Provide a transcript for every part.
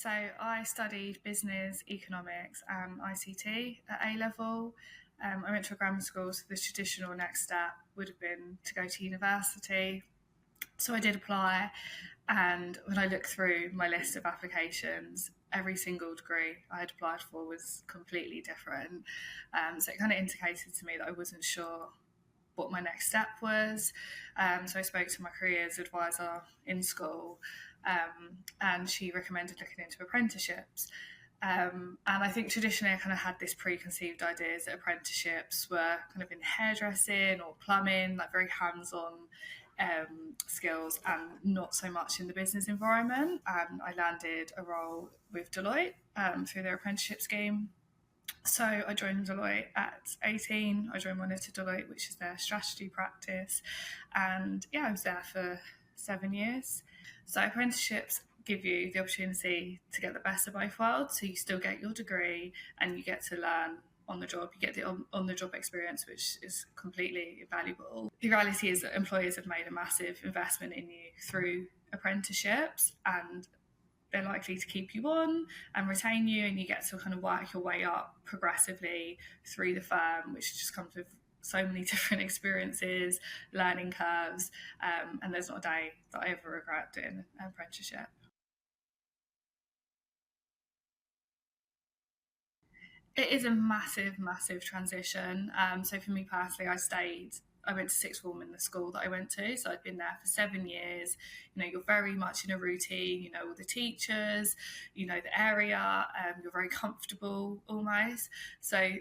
So I studied business, economics, and ICT at A level. I went to a grammar school, so the traditional next step would have been to go to university. So I did apply, and when I looked through my list of applications, every single degree I had applied for was completely different. So it kind of indicated to me that I wasn't sure what my next step was. So I spoke to my careers advisor in school, and she recommended looking into apprenticeships. And I think traditionally I kind of had this preconceived ideas that apprenticeships were kind of in hairdressing or plumbing, like very hands-on skills, and not so much in the business environment. And I landed a role with Deloitte through their apprenticeship scheme. So I joined Deloitte at 18. I joined Monitor Deloitte, which is their strategy practice. And yeah, I was there for 7 years. So apprenticeships give you the opportunity to get the best of both worlds. So you still get your degree and you get to learn on the job. You get the on the job experience, which is completely invaluable. The reality is that employers have made a massive investment in you through apprenticeships, and they're likely to keep you on and retain you, and you get to kind of work your way up progressively through the firm, which just comes with so many different experiences, learning curves, and there's not a day that I ever regret doing an apprenticeship. It is a massive, massive transition. So for me personally, I went to sixth form in the school that I went to. So I'd been there for 7 years. You know, you're very much in a routine, you know, all the teachers, you know, the area, you're very comfortable almost. So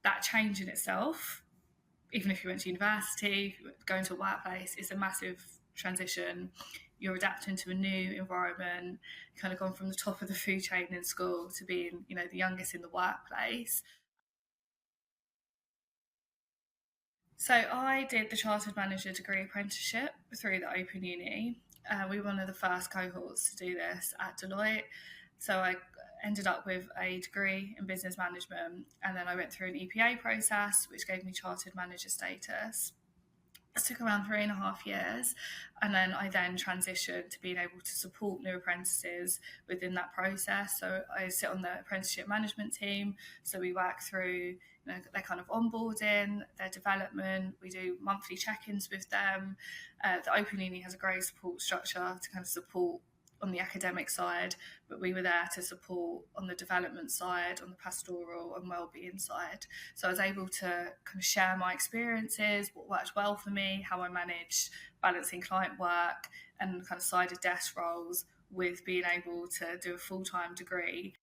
that change in itself, even if you went to university, going to a workplace, is a massive transition. You're adapting to a new environment, kind of gone from the top of the food chain in school to being, you know, the youngest in the workplace. So I did the Chartered Manager degree apprenticeship through the Open Uni. We were one of the first cohorts to do this at Deloitte. So I ended up with a degree in business management, and then I went through an EPA process, which gave me Chartered Manager status. It took around 3.5 years, and then I transitioned to being able to support new apprentices within that process. So I sit on the apprenticeship management team, so we work through, you know, their kind of onboarding, their development. We do monthly check-ins with them. The Open Uni has a great support structure to kind of support on the academic side, but we were there to support on the development side, on the pastoral and wellbeing side. So I was able to kind of share my experiences, what worked well for me, how I managed balancing client work and kind of side of desk roles with being able to do a full-time degree.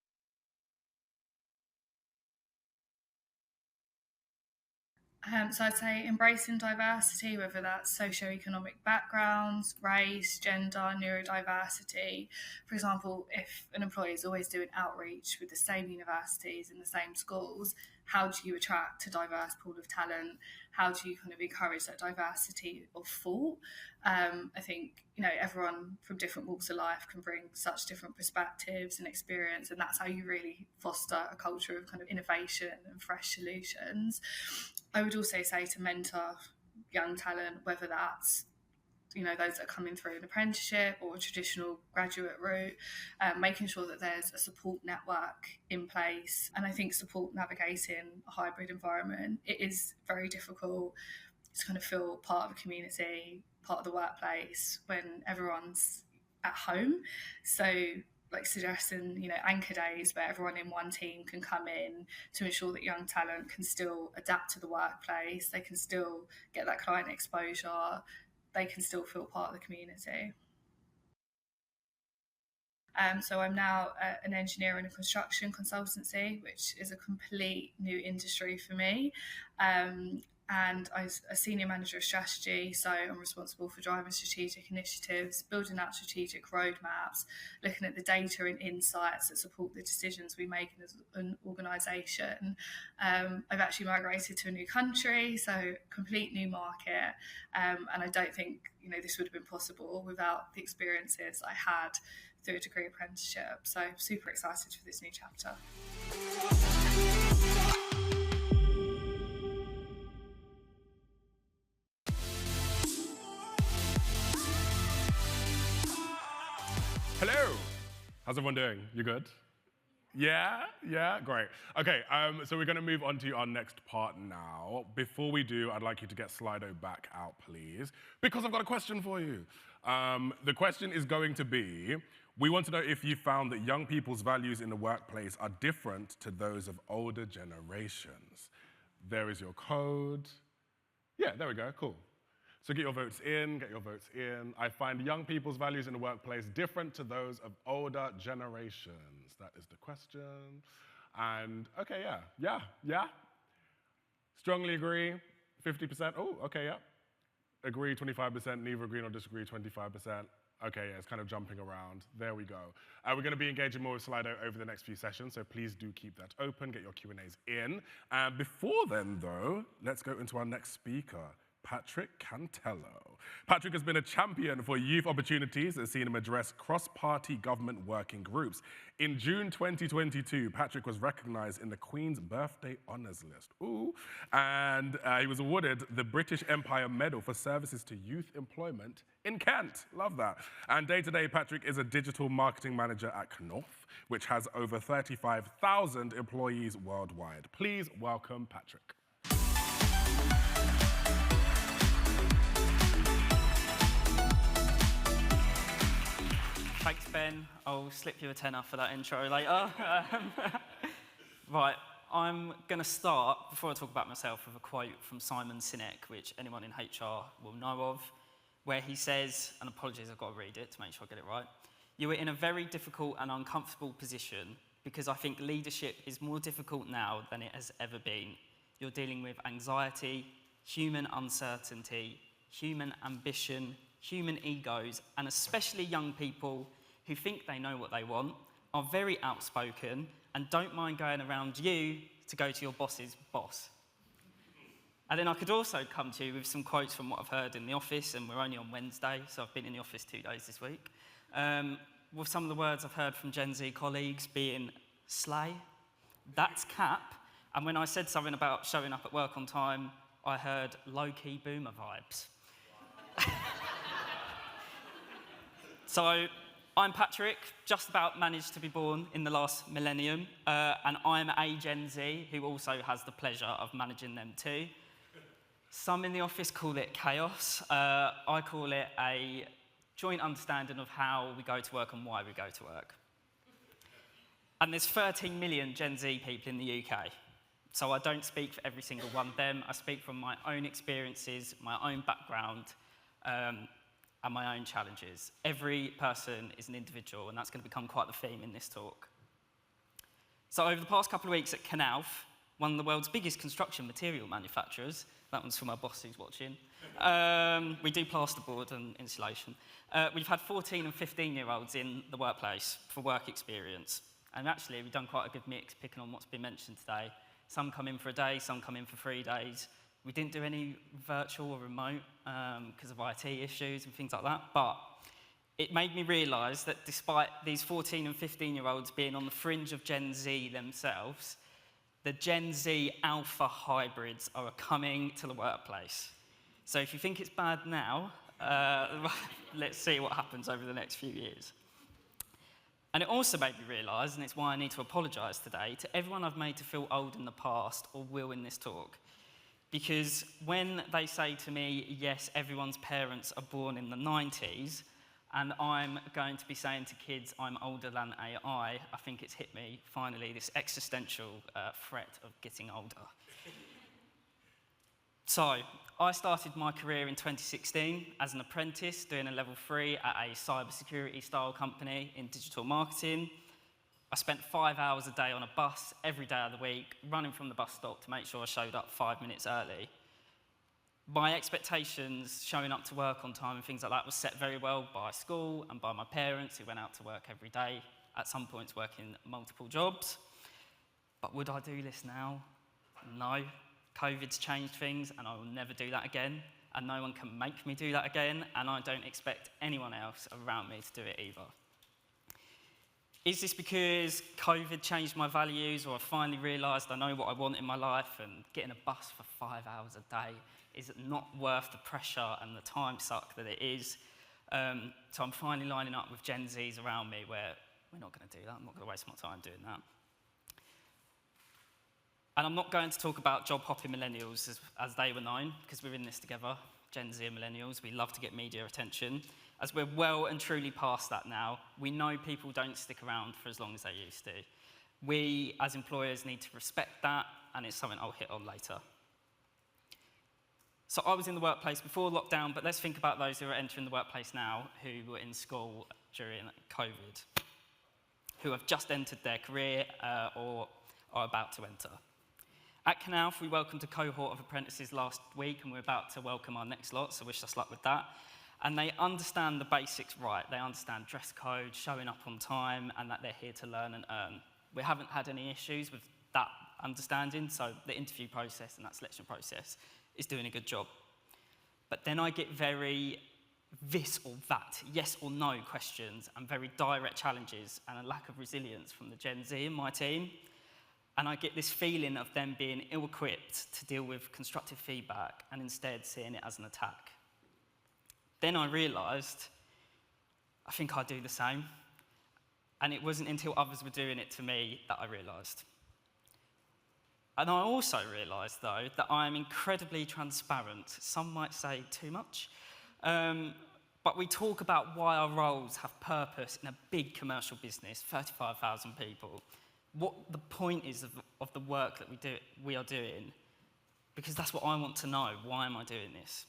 So I'd say embracing diversity, whether that's socioeconomic backgrounds, race, gender, neurodiversity. For example, if an employer is always doing outreach with the same universities and the same schools, how do you attract a diverse pool of talent? How do you kind of encourage that diversity of thought? I think, you know, everyone from different walks of life can bring such different perspectives and experience, and that's how you really foster a culture of kind of innovation and fresh solutions. I would also say to mentor young talent, whether that's, you know, those that are coming through an apprenticeship or a traditional graduate route, making sure that there's a support network in place. And I think support navigating a hybrid environment, it is very difficult to kind of feel part of a community, part of the workplace when everyone's at home. So like suggesting, you know, anchor days where everyone in one team can come in to ensure that young talent can still adapt to the workplace, they can still get that client exposure, they can still feel part of the community. So I'm now an engineer in a construction consultancy, which is a complete new industry for me. And I'm a senior manager of strategy, so I'm responsible for driving strategic initiatives, building out strategic roadmaps, looking at the data and insights that support the decisions we make as an organisation. I've actually migrated to a new country, so complete new market, and I don't think, you know, this would have been possible without the experiences I had through a degree apprenticeship. So super excited for this new chapter. Hello, How's everyone doing? You good? Yeah, great. Okay, so we're going to move on to our next part now. Before we do, I'd like you to get Slido back out, please, because I've got a question for you. The question is going to be, we want to know if you found that young people's values in the workplace are different to those of older generations. There is your code. Yeah, there we go, cool. So get your votes in, I find young people's values in the workplace different to those of older generations. That is the question. And, okay, yeah. Strongly agree, 50%. Oh, okay, yeah. Agree, 25%. Neither agree nor disagree, 25%. Okay, yeah, it's kind of jumping around. There we go. We're going to be engaging more with Slido over the next few sessions, so please do keep that open, get your Q&As in. Before then, though, let's go into our next speaker, Patrick Cantello. Patrick has been a champion for youth opportunities and seen him address cross-party government working groups. In June 2022, Patrick was recognized in the Queen's Birthday Honours List. Ooh. And he was awarded the British Empire Medal for services to youth employment in Kent. Love that. And day-to-day, Patrick is a digital marketing manager at Knorr, which has over 35,000 employees worldwide. Please welcome Patrick. Thanks, Ben. I'll slip you a tenner for that intro later. Right, I'm going to start, before I talk about myself, with a quote from Simon Sinek, which anyone in HR will know of, where he says, and apologies, I've got to read it to make sure I get it right, "You are in a very difficult and uncomfortable position because I think leadership is more difficult now than it has ever been. You're dealing with anxiety, human uncertainty, human ambition, human egos, and especially young people who think they know what they want, are very outspoken, and don't mind going around you to go to your boss's boss." And then I could also come to you with some quotes from what I've heard in the office, and we're only on Wednesday, so I've been in the office 2 days this week, with some of the words I've heard from Gen Z colleagues being slay, that's cap, and when I said something about showing up at work on time, I heard low-key boomer vibes. So, I'm Patrick, just about managed to be born in the last millennium, and I'm a Gen Z who also has the pleasure of managing them too. Some in the office call it chaos. I call it a joint understanding of how we go to work and why we go to work. And there's 13 million Gen Z people in the UK. So I don't speak for every single one of them. I speak from my own experiences, my own background, and my own challenges. Every person is an individual, and that's going to become quite the theme in this talk. So over the past couple of weeks at Knauf, one of the world's biggest construction material manufacturers, that one's for my boss who's watching, we do plasterboard and insulation, we've had 14 and 15-year-olds in the workplace for work experience. And actually, we've done quite a good mix, picking on what's been mentioned today. Some come in for a day, some come in for 3 days. We didn't do any virtual or remote because of IT issues and things like that, but it made me realise that despite these 14 and 15-year-olds being on the fringe of Gen Z themselves, the Gen Z alpha hybrids are coming to the workplace. So if you think it's bad now, let's see what happens over the next few years. And it also made me realise, and it's why I need to apologise today, to everyone I've made to feel old in the past or will in this talk. Because when they say to me, yes, everyone's parents are born in the 90s, and I'm going to be saying to kids I'm older than AI, I think it's hit me, finally, this existential threat of getting older. So, I started my career in 2016 as an apprentice doing a level 3 at a cybersecurity style company in digital marketing. I spent 5 hours a day on a bus every day of the week, running from the bus stop to make sure I showed up 5 minutes early. My expectations showing up to work on time and things like that was set very well by school and by my parents who went out to work every day, at some points working multiple jobs. But would I do this now? No. COVID's changed things and I will never do that again, and no one can make me do that again, and I don't expect anyone else around me to do it either. Is this because COVID changed my values, or I finally realised I know what I want in my life, and getting a bus for 5 hours a day is not worth the pressure and the time suck that it is? So I'm finally lining up with Gen Zs around me where we're not going to do that. I'm not going to waste my time doing that. And I'm not going to talk about job-hopping millennials as they were known, because we're in this together, Gen Z and millennials. We love to get media attention. As we're well and truly past that now, we know people don't stick around for as long as they used to. We, as employers, need to respect that, and it's something I'll hit on later. So I was in the workplace before lockdown, but let's think about those who are entering the workplace now who were in school during COVID, who have just entered their career or are about to enter. At Canalf, we welcomed a cohort of apprentices last week, and we're about to welcome our next lot, so wish us luck with that. And they understand the basics right. They understand dress code, showing up on time, and that they're here to learn and earn. We haven't had any issues with that understanding, so the interview process and that selection process is doing a good job. But then I get very this or that, yes or no questions, and very direct challenges, and a lack of resilience from the Gen Z in my team. And I get this feeling of them being ill-equipped to deal with constructive feedback and instead seeing it as an attack. Then I realised, I think I do the same. And it wasn't until others were doing it to me that I realised. And I also realised, though, that I am incredibly transparent. Some might say too much. But we talk about why our roles have purpose in a big commercial business, 35,000 people. What the point is of the work that we are doing, because that's what I want to know. Why am I doing this?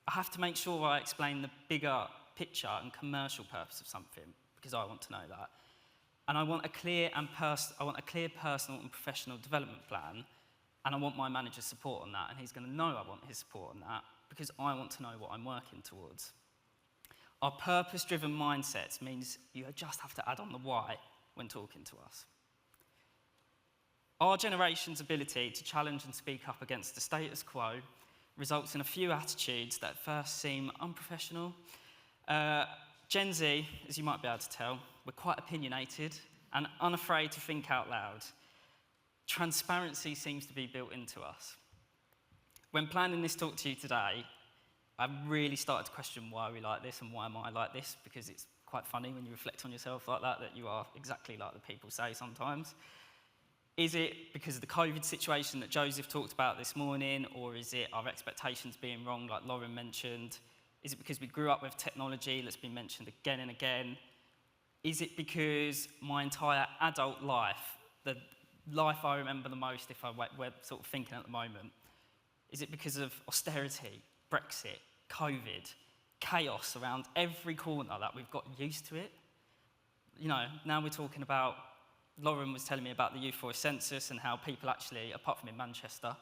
I have to make sure I explain the bigger picture and commercial purpose of something, because I want to know that. And I want a clear personal and professional development plan, and I want my manager's support on that, and he's going to know I want his support on that, because I want to know what I'm working towards. Our purpose-driven mindsets means you just have to add on the why when talking to us. Our generation's ability to challenge and speak up against the status quo results in a few attitudes that at first seem unprofessional. Gen Z, as you might be able to tell, we're quite opinionated and unafraid to think out loud. Transparency seems to be built into us. When planning this talk to you today, I really started to question why we like this and why am I like this, because it's quite funny when you reflect on yourself like that you are exactly like the people say sometimes. Is it because of the COVID situation that Joseph talked about this morning, or is it our expectations being wrong, like Lauren mentioned? Is it because we grew up with technology that's been mentioned again and again? Is it because my entire adult life, the life I remember the most if we're sort of thinking at the moment, is it because of austerity, Brexit, COVID, chaos around every corner that we've got used to it? You know, now we're talking about, Lauren was telling me about the Youth Voice census and how people actually, apart from in Manchester,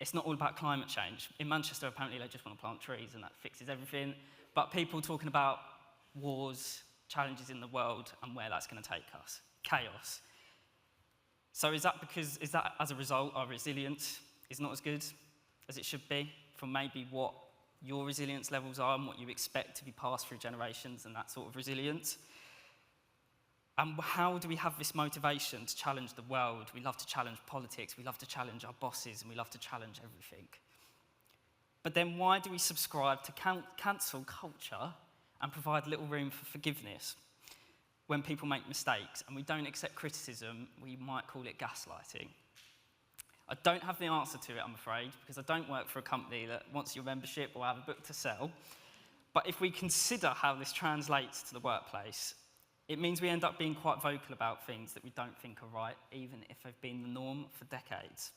it's not all about climate change. In Manchester, apparently, they just want to plant trees and that fixes everything. But people talking about wars, challenges in the world, and where that's going to take us. Chaos. So is that as a result, our resilience is not as good as it should be from maybe what your resilience levels are and what you expect to be passed through generations and that sort of resilience? And how do we have this motivation to challenge the world? We love to challenge politics, we love to challenge our bosses, and we love to challenge everything. But then why do we subscribe to cancel culture and provide little room for forgiveness when people make mistakes and we don't accept criticism? We might call it gaslighting. I don't have the answer to it, I'm afraid, because I don't work for a company that wants your membership or have a book to sell. But if we consider how this translates to the workplace, it means we end up being quite vocal about things that we don't think are right, even if they've been the norm for decades.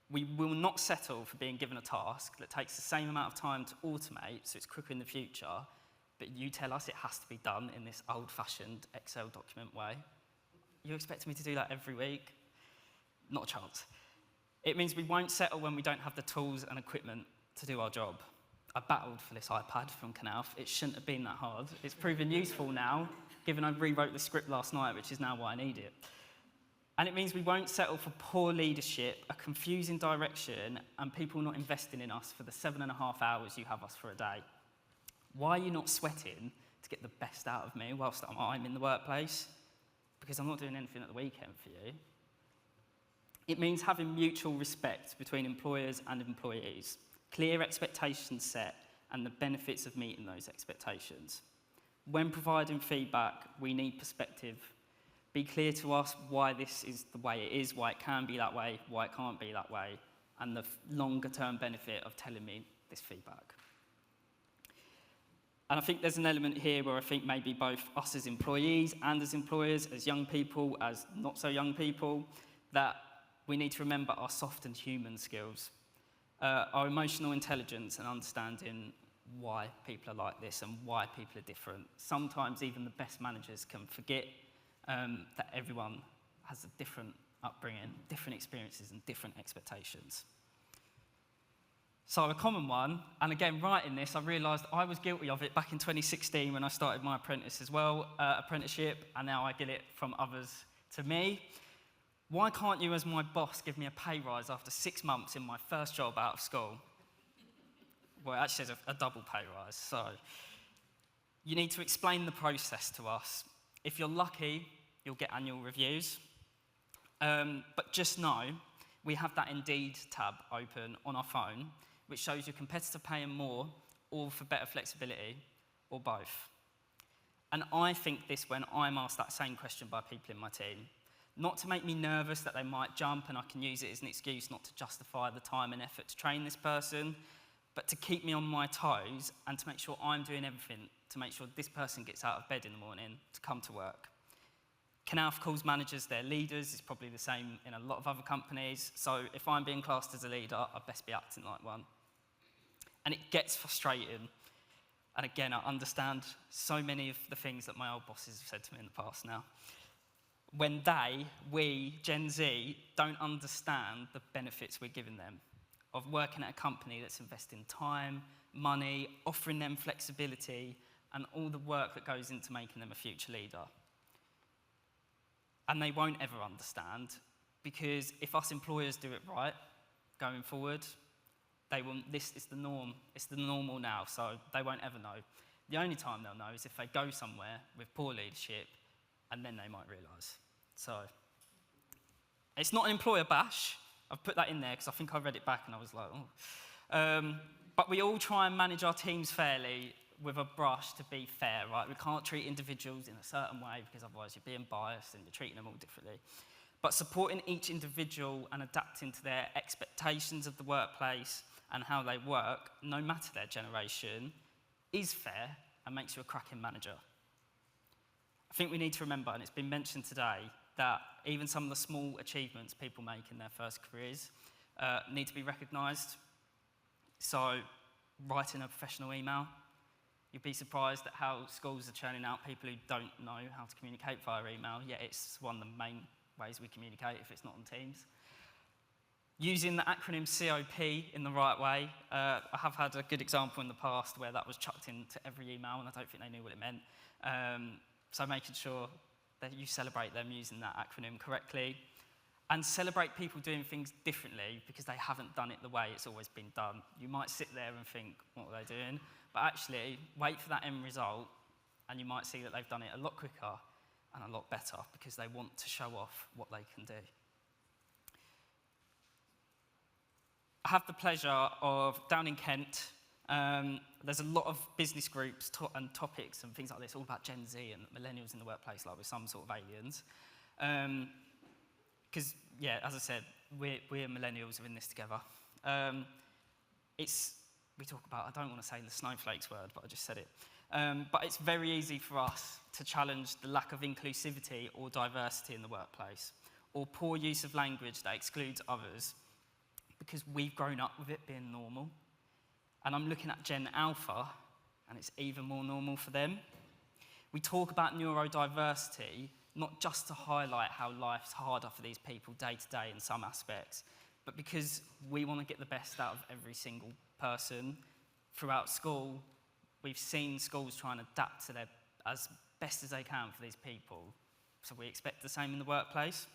We will not settle for being given a task that takes the same amount of time to automate, so it's quicker in the future, but you tell us it has to be done in this old-fashioned Excel document way. You expect me to do that every week? Not a chance. It means we won't settle when we don't have the tools and equipment to do our job. I battled for this iPad from Canalf. It shouldn't have been that hard. It's proven useful now, given I rewrote the script last night, which is now why I need it. And it means we won't settle for poor leadership, a confusing direction, and people not investing in us for the 7.5 hours you have us for a day. Why are you not sweating to get the best out of me whilst I'm in the workplace? Because I'm not doing anything at the weekend for you. It means having mutual respect between employers and employees, clear expectations set, and the benefits of meeting those expectations. When providing feedback, we need perspective. Be clear to us why this is the way it is, why it can be that way, why it can't be that way, and the longer term benefit of telling me this feedback. And I think there's an element here where I think maybe both us as employees and as employers, as young people, as not so young people, that we need to remember our soft and human skills, our emotional intelligence and understanding why people are like this and why people are different. Sometimes even the best managers can forget that everyone has a different upbringing, different experiences and different expectations. So a common one, and again writing this, I realised I was guilty of it back in 2016 when I started my apprenticeship, and now I get it from others to me. Why can't you as my boss give me a pay rise after 6 months in my first job out of school? Well, it actually says a double pay rise, so you need to explain the process to us. If you're lucky, you'll get annual reviews. But just know, we have that Indeed tab open on our phone, which shows your competitor paying more, or for better flexibility, or both. And I think this when I'm asked that same question by people in my team. Not to make me nervous that they might jump and I can use it as an excuse not to justify the time and effort to train this person, but to keep me on my toes and to make sure I'm doing everything to make sure this person gets out of bed in the morning to come to work. Knauf calls managers their leaders. It's probably the same in a lot of other companies. So if I'm being classed as a leader, I'd best be acting like one. And it gets frustrating. And again, I understand so many of the things that my old bosses have said to me in the past now. When we, Gen Z, don't understand the benefits we're giving them of working at a company that's investing time, money, offering them flexibility, and all the work that goes into making them a future leader. And they won't ever understand, because if us employers do it right, going forward, this is the norm. It's the normal now, so they won't ever know. The only time they'll know is if they go somewhere with poor leadership, and then they might realise. So, it's not an employer bash. I've put that in there because I think I read it back and I was like, oh. But we all try and manage our teams fairly with a brush to be fair, right? We can't treat individuals in a certain way because otherwise you're being biased and you're treating them all differently. But supporting each individual and adapting to their expectations of the workplace and how they work, no matter their generation, is fair and makes you a cracking manager. I think we need to remember, and it's been mentioned today, that even some of the small achievements people make in their first careers need to be recognised. So, writing a professional email, you'd be surprised at how schools are churning out people who don't know how to communicate via email, yet it's one of the main ways we communicate if it's not on Teams. Using the acronym COP in the right way. I have had a good example in the past where that was chucked into every email and I don't think they knew what it meant. So making sure that you celebrate them using that acronym correctly. And celebrate people doing things differently because they haven't done it the way it's always been done. You might sit there and think, what are they doing? But actually, wait for that end result and you might see that they've done it a lot quicker and a lot better because they want to show off what they can do. I have the pleasure of, down in Kent, there's a lot of business groups and topics and things like this, all about Gen Z and millennials in the workplace, like we're some sort of aliens. Because, yeah, as I said, we're millennials are in this together. We talk about, I don't want to say the snowflakes word, but I just said it. But it's very easy for us to challenge the lack of inclusivity or diversity in the workplace, or poor use of language that excludes others, because we've grown up with it being normal. And I'm looking at Gen Alpha, and it's even more normal for them. We talk about neurodiversity, not just to highlight how life's harder for these people day to day in some aspects, but because we want to get the best out of every single person. Throughout school, we've seen schools trying to adapt to their as best as they can for these people. So we expect the same in the workplace.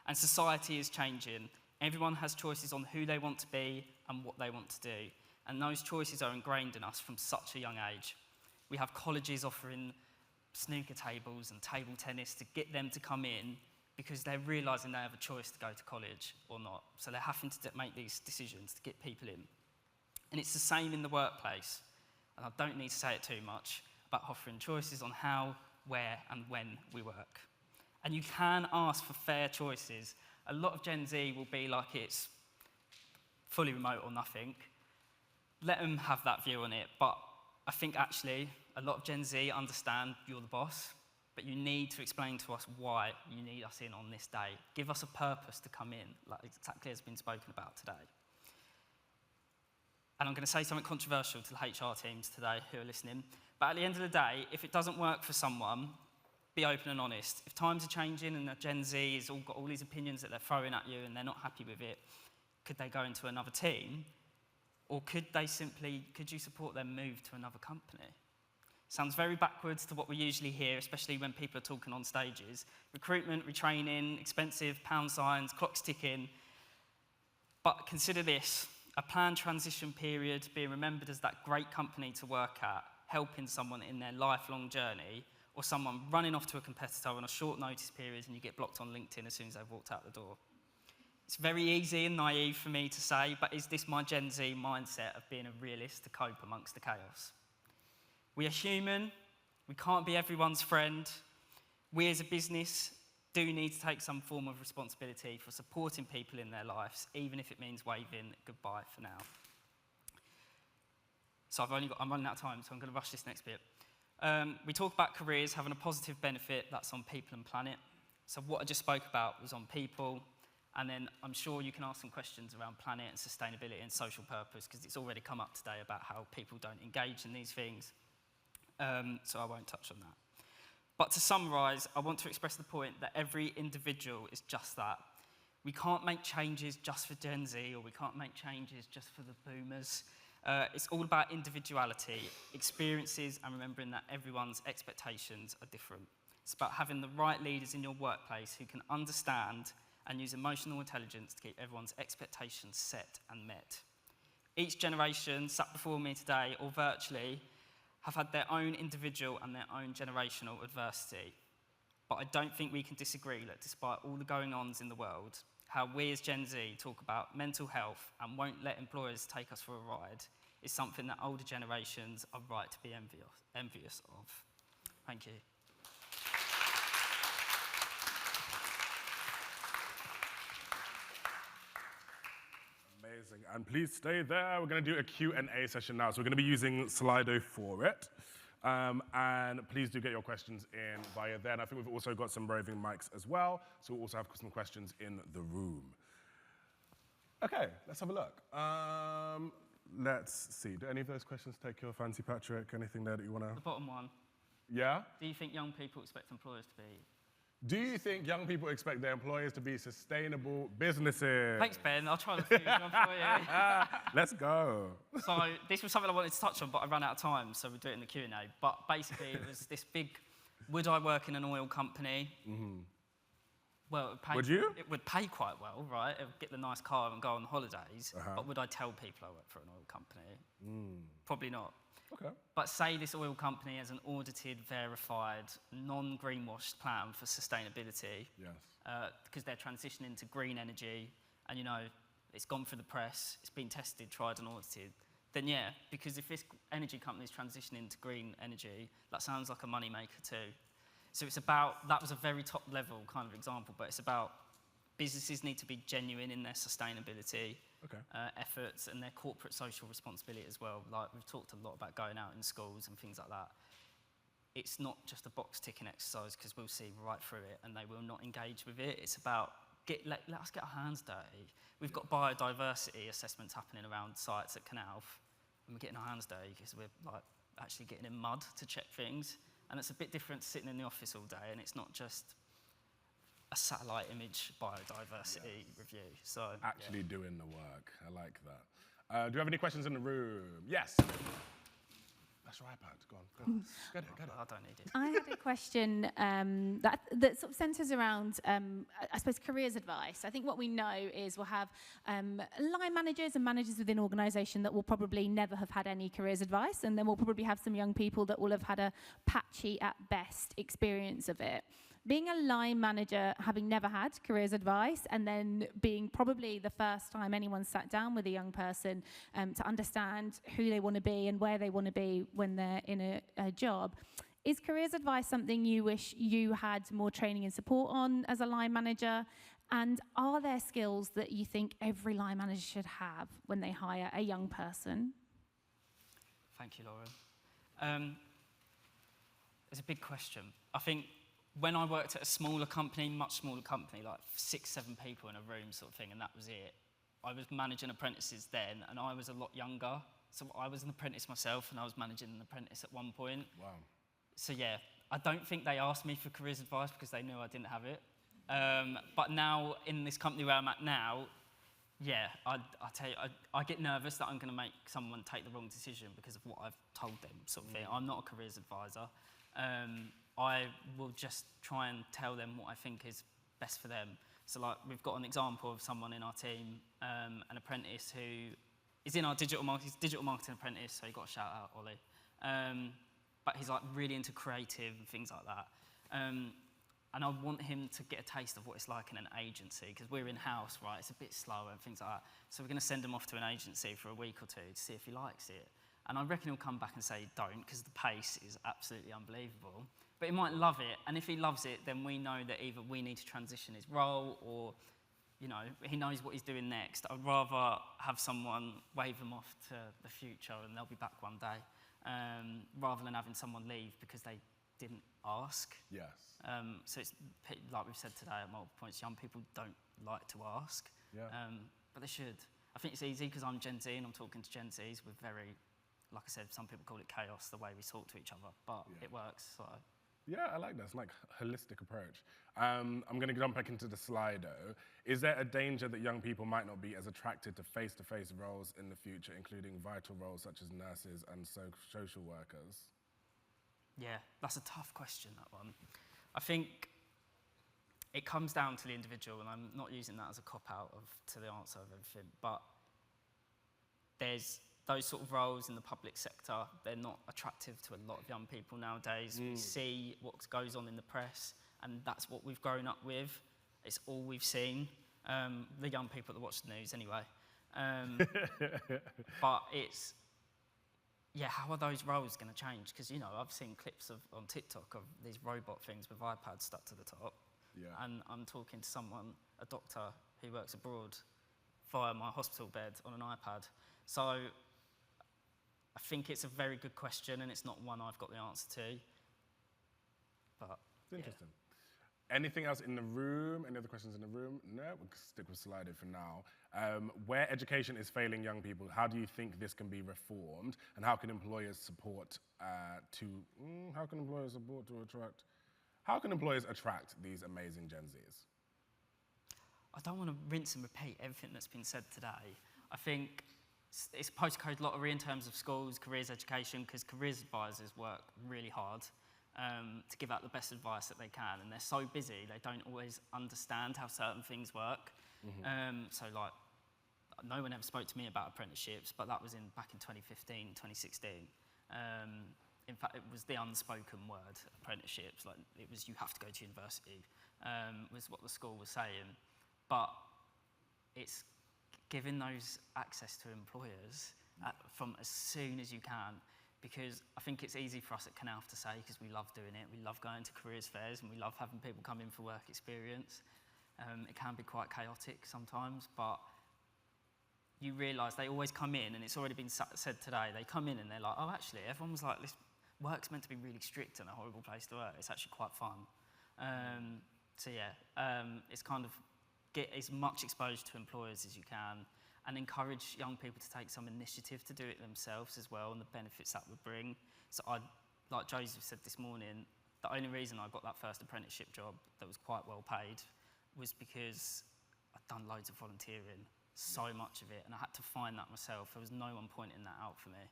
And society is changing. Everyone has choices on who they want to be and what they want to do. And those choices are ingrained in us from such a young age. We have colleges offering snooker tables and table tennis to get them to come in because they're realising they have a choice to go to college or not. So they're having to make these decisions to get people in. And it's the same in the workplace. And I don't need to say it too much. about offering choices on how, where, and when we work. And you can ask for fair choices. A lot of Gen Z will be like it's fully remote or nothing. Let them have that view on it. But I think actually a lot of Gen Z understand you're the boss, but you need to explain to us why you need us in on this day. Give us a purpose to come in, like exactly as has been spoken about today. And I'm going to say something controversial to the HR teams today who are listening. But at the end of the day, if it doesn't work for someone, be open and honest. If times are changing and the Gen Z has all got all these opinions that they're throwing at you and they're not happy with it, could they go into another team? Or could you support them move to another company? Sounds very backwards to what we usually hear, especially when people are talking on stages. Recruitment, retraining, expensive, pound signs, clocks ticking. But consider this, a planned transition period being remembered as that great company to work at, helping someone in their lifelong journey, or someone running off to a competitor on a short notice period and you get blocked on LinkedIn as soon as they've walked out the door. It's very easy and naive for me to say, but is this my Gen Z mindset of being a realist to cope amongst the chaos? We are human, we can't be everyone's friend. We as a business do need to take some form of responsibility for supporting people in their lives, even if it means waving goodbye for now. So I'm running out of time, so I'm going to rush this next bit. We talk about careers having a positive benefit that's on people and planet. So what I just spoke about was on people, and then I'm sure you can ask some questions around planet and sustainability and social purpose, because it's already come up today about how people don't engage in these things. So I won't touch on that. But to summarise, I want to express the point that every individual is just that. We can't make changes just for Gen Z, or we can't make changes just for the boomers. It's all about individuality, experiences, and remembering that everyone's expectations are different. It's about having the right leaders in your workplace who can understand and use emotional intelligence to keep everyone's expectations set and met. Each generation sat before me today, or virtually, have had their own individual and their own generational adversity. But I don't think we can disagree that despite all the going-ons in the world, how we as Gen Z talk about mental health and won't let employers take us for a ride is something that older generations are right to be envious of. Thank you. Amazing. And please stay there. We're going to do a Q&A session now. So we're going to be using Slido for it. And please do get your questions in via there. And I think we've also got some roving mics as well. So we'll also have some questions in the room. Okay, let's have a look. Let's see. Do any of those questions take your fancy, Patrick? Anything there that you want to... The bottom one. Yeah? Do you think young people expect employers to be? Do you think young people expect their employers to be sustainable businesses? Thanks, Ben. I'll try the food one for you. Let's go. So this was something I wanted to touch on, but I ran out of time, so we'll do it in the Q&A. But basically, it was this big, would I work in an oil company? Mm-hmm. Well, would you? It would pay quite well, right? It would get the nice car and go on holidays. But would I tell people I work for an oil company? Probably not. Okay. But say this oil company has an audited, verified, non-greenwashed plan for sustainability. Yes. Because they're transitioning to green energy, and you know, it's gone through the press, it's been tested, tried and audited, then yeah, because if this energy company is transitioning to green energy, that sounds like a moneymaker too. So it's about, that was a very top level kind of example, but it's about businesses need to be genuine in their sustainability efforts and their corporate social responsibility as well. Like we've talked a lot about going out in schools and things like that. It's not just a box ticking exercise, because we'll see right through it and they will not engage with it. It's about, let us get our hands dirty. We've got biodiversity assessments happening around sites at Canal, and we're getting our hands dirty because we're like actually getting in mud to check things. And it's a bit different to sitting in the office all day, and it's not just a satellite image biodiversity review. So actually doing the work. I like that. Do you have any questions in the room? Yes. That's your iPad. Go on. Get it. I don't need it. I had a question that sort of centres around, I suppose, careers advice. I think what we know is we'll have line managers and managers within organisation that will probably never have had any careers advice, and then we'll probably have some young people that will have had a patchy, at best, experience of it. being a line manager, having never had careers advice, and then being probably the first time anyone sat down with a young person to understand who they want to be and where they want to be when they're in a job. Is careers advice something you wish you had more training and support on as a line manager? And are there skills that you think every line manager should have when they hire a young person? Thank you, Lauren. It's a big question. I think when I worked at a smaller company, much smaller company, like 6, 7 people in a room sort of thing, and that was it, I was managing apprentices then, and I was a lot younger. So I was an apprentice myself, and I was managing an apprentice at one point. Wow. So yeah, I don't think they asked me for careers advice because they knew I didn't have it. But now, in this company where I'm at now, yeah, I tell you, I get nervous that I'm going to make someone take the wrong decision because of what I've told them, sort of thing. I'm not a careers advisor. I will just try and tell them what I think is best for them. So, like, we've got an example of someone in our team, an apprentice who is in our digital marketing apprentice, so you got to shout out, Ollie. But he's like really into creative and things like that. And I want him to get a taste of what it's like in an agency, because we're in-house, right? It's a bit slower and things like that. So we're going to send him off to an agency for a week or two to see if he likes it. And I reckon he'll come back and say don't, because the pace is absolutely unbelievable. But he might love it, and if he loves it, then we know that either we need to transition his role, or, you know, he knows what he's doing next. I'd rather have someone wave them off to the future and they'll be back one day, rather than having someone leave because they didn't ask. Yes. So it's like we've said today at multiple points, young people don't like to ask, but they should. I think it's easy because I'm Gen Z and I'm talking to Gen Zs. We're very, like I said, some people call it chaos, the way we talk to each other, but it works. So. Yeah, I like that. It's like a holistic approach. I'm going to jump back into the Slido. Is there a danger that young people might not be as attracted to face-to-face roles in the future, including vital roles such as nurses and social workers? Yeah, that's a tough question, that one. I think it comes down to the individual, and I'm not using that as a cop-out to the answer of everything, but there's those sort of roles in the public sector, they're not attractive to a lot of young people nowadays. We see what goes on in the press, and that's what we've grown up with. It's all we've seen, the young people that watch the news anyway. But it's, yeah, how are those roles going to change? Because, you know, I've seen clips on TikTok of these robot things with iPads stuck to the top. Yeah. And I'm talking to someone, a doctor who works abroad, via my hospital bed on an iPad. So I think it's a very good question, and it's not one I've got the answer to. But it's interesting. Anything else in the room? Any other questions in the room? No, we'll stick with Slido for now. Where education is failing young people, how do you think this can be reformed, and how can employers support how can employers attract these amazing Gen Zs? I don't want to rinse and repeat everything that's been said today. I think it's postcode lottery in terms of schools, careers education, because careers advisors work really hard to give out the best advice that they can, and they're so busy they don't always understand how certain things work. So like, no one ever spoke to me about apprenticeships, but that was back in 2015, 2016. In fact, it was the unspoken word, apprenticeships. Like, it was, you have to go to university, was what the school was saying. But it's giving those access to employers from as soon as you can, because I think it's easy for us at Canalf to say, because we love doing it, we love going to careers fairs, and we love having people come in for work experience. It can be quite chaotic sometimes, but you realise they always come in, and it's already been said today, they come in and they're like, oh, actually, everyone was like, this work's meant to be really strict and a horrible place to work. It's actually quite fun. So yeah, it's kind of get as much exposure to employers as you can, and encourage young people to take some initiative to do it themselves as well, and the benefits that would bring. So like Joseph said this morning, the only reason I got that first apprenticeship job that was quite well paid was because I'd done loads of volunteering, so much of it, and I had to find that myself. There was no one pointing that out for me.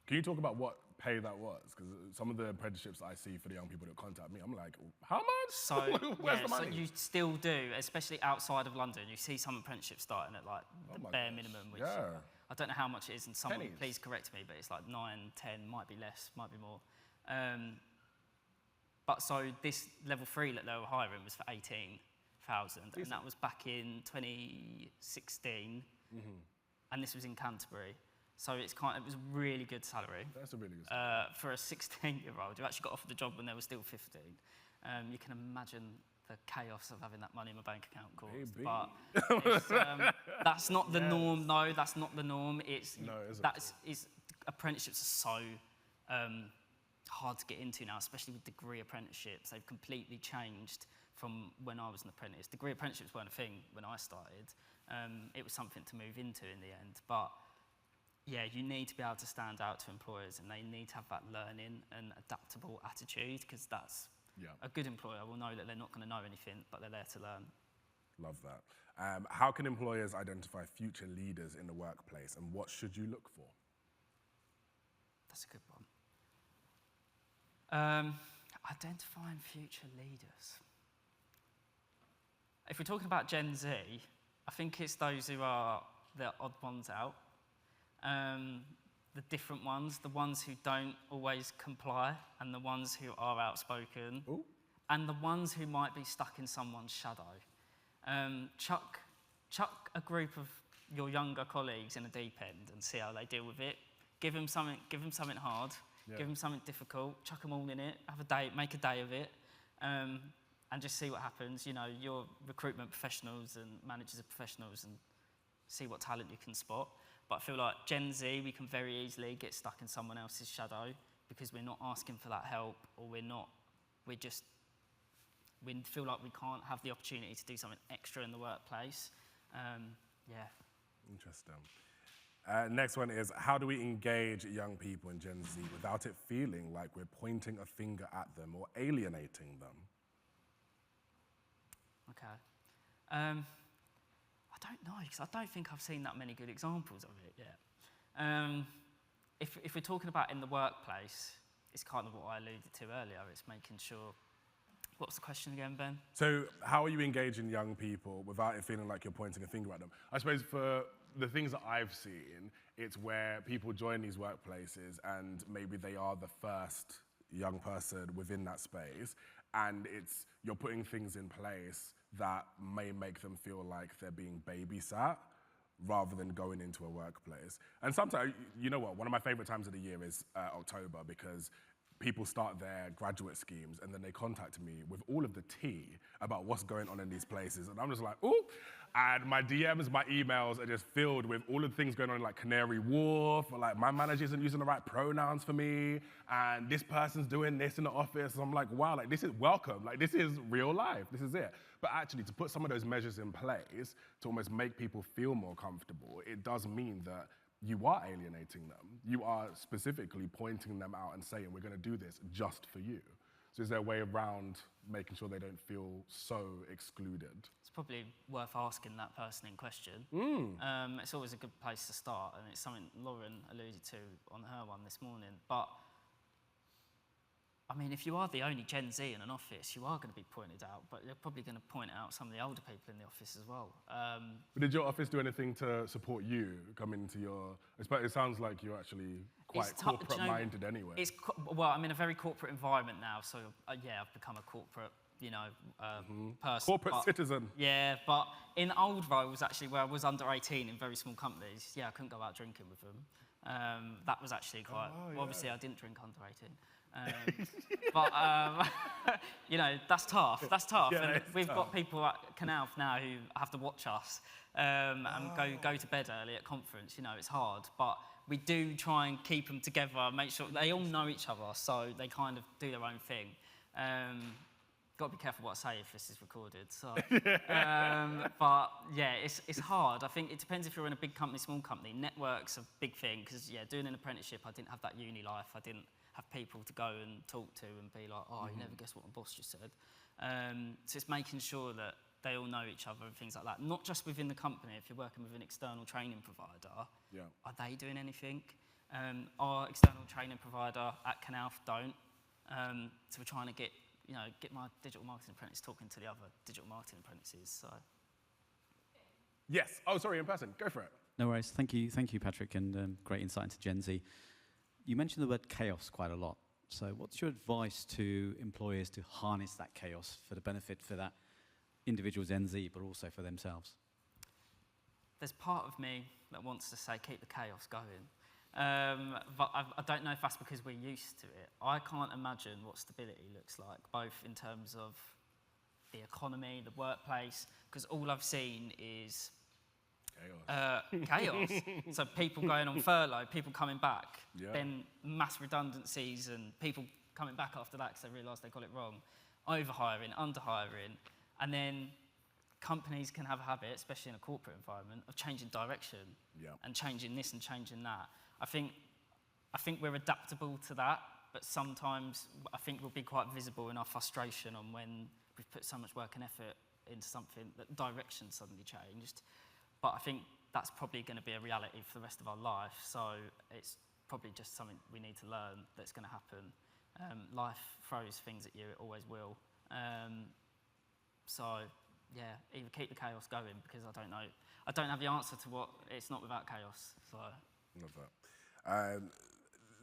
Can you talk about what pay that was? Because some of the apprenticeships I see for the young people that contact me, I'm like, how much? So, where's the money? So you still do, especially outside of London. You see some apprenticeships starting at like the bare minimum, which I don't know how much it is, and someone Pennies. Please correct me, but it's like 9, 10, might be less, might be more. But so this level 3 that they were hiring was for 18,000, and that was back in 2016, and this was in Canterbury. So it was a really good salary. That's a really good salary. For a 16-year-old who actually got offered the job when they were still 15. You can imagine the chaos of having that money in my bank account caused. Maybe. But that's not the norm, though. That's not the norm. Apprenticeships are so hard to get into now, especially with degree apprenticeships. They've completely changed from when I was an apprentice. Degree apprenticeships weren't a thing when I started. It was something to move into in the end. But yeah, you need to be able to stand out to employers, and they need to have that learning and adaptable attitude, because that's a good employer will know that they're not going to know anything, but they're there to learn. Love that. How can employers identify future leaders in the workplace, and what should you look for? That's a good one. Identifying future leaders. If we're talking about Gen Z, I think it's those who are the odd ones out. The different ones, the ones who don't always comply, and the ones who are outspoken, and the ones who might be stuck in someone's shadow. Chuck a group of your younger colleagues in a deep end and see how they deal with it. Give them something hard, give them something difficult, chuck them all in it, have a day, make a day of it, and just see what happens. You know, you're recruitment professionals and managers of professionals, and see what talent you can spot. But I feel like Gen Z, we can very easily get stuck in someone else's shadow because we're not asking for that help, or we feel like we can't have the opportunity to do something extra in the workplace. Interesting. Next one is, how do we engage young people in Gen Z without it feeling like we're pointing a finger at them or alienating them? Okay. I don't know, because I don't think I've seen that many good examples of it yet. If we're talking about in the workplace, it's kind of what I alluded to earlier. It's making sure. What's the question again, Ben? So how are you engaging young people without it feeling like you're pointing a finger at them? I suppose for the things that I've seen, it's where people join these workplaces and maybe they are the first young person within that space, and you're putting things in place that may make them feel like they're being babysat rather than going into a workplace. And sometimes, you know what, one of my favorite times of the year is October, because people start their graduate schemes and then they contact me with all of the tea about what's going on in these places. And I'm just like, ooh. And my DMs, my emails are just filled with all of the things going on in like Canary Wharf, or like my manager isn't using the right pronouns for me, and this person's doing this in the office. And I'm like, wow, like this is welcome. Like this is real life, this is it. But actually to put some of those measures in place to almost make people feel more comfortable, it does mean that you are alienating them. You are specifically pointing them out and saying, we're going to do this just for you. So is there a way around making sure they don't feel so excluded? It's probably worth asking that person in question. It's always a good place to start, and it's something Lauren alluded to on her one this morning. But I mean, if you are the only Gen Z in an office, you are going to be pointed out, but you're probably going to point out some of the older people in the office as well. But did your office do anything to support you coming into your... It sounds like you're actually quite corporate-minded anyway. Well, I'm in a very corporate environment now, so yeah, I've become a corporate, person. Corporate citizen. Yeah, but in old roles, actually, where I was under 18 in very small companies, yeah, I couldn't go out drinking with them. That was actually quite... Obviously, I didn't drink under 18. But that's tough. That's tough. Yeah, and we've tough. got people at Canalf now who have to watch us and go to bed early at conference. It's hard, but we do try and keep them together. Make sure they all know each other, so they kind of do their own thing. Got to be careful what I say if this is recorded. So, but yeah, it's hard. I think it depends if you're in a big company, small company. Network's a big thing because doing an apprenticeship, I didn't have that uni life. I didn't have people to go and talk to and be like, oh, you never guess what my boss just said. So it's making sure that they all know each other and things like that. Not just within the company. If you're working with an external training provider, are they doing anything? Our external training provider at Canalf don't. So we're trying to get my digital marketing apprentice talking to the other digital marketing apprentices. So. Yes. Oh, sorry, in person. Go for it. No worries. Thank you, Patrick, and great insight into Gen Z. You mentioned the word chaos quite a lot. So what's your advice to employers to harness that chaos for the benefit for that individual Gen Z, but also for themselves? There's part of me that wants to say keep the chaos going. But I don't know if that's because we're used to it. I can't imagine what stability looks like, both in terms of the economy, the workplace, because all I've seen is chaos. So people going on furlough, people coming back, then mass redundancies and people coming back after that because they realised they got it wrong, overhiring, underhiring, and then companies can have a habit, especially in a corporate environment, of changing direction and changing this and changing that. I think we're adaptable to that, but sometimes I think we'll be quite visible in our frustration on when we've put so much work and effort into something that direction suddenly changed. But I think that's probably going to be a reality for the rest of our life. So it's probably just something we need to learn that's going to happen. Life throws things at you, it always will. So yeah, either keep the chaos going, because I don't know. I don't have the answer to what it's not without chaos. So. Love that.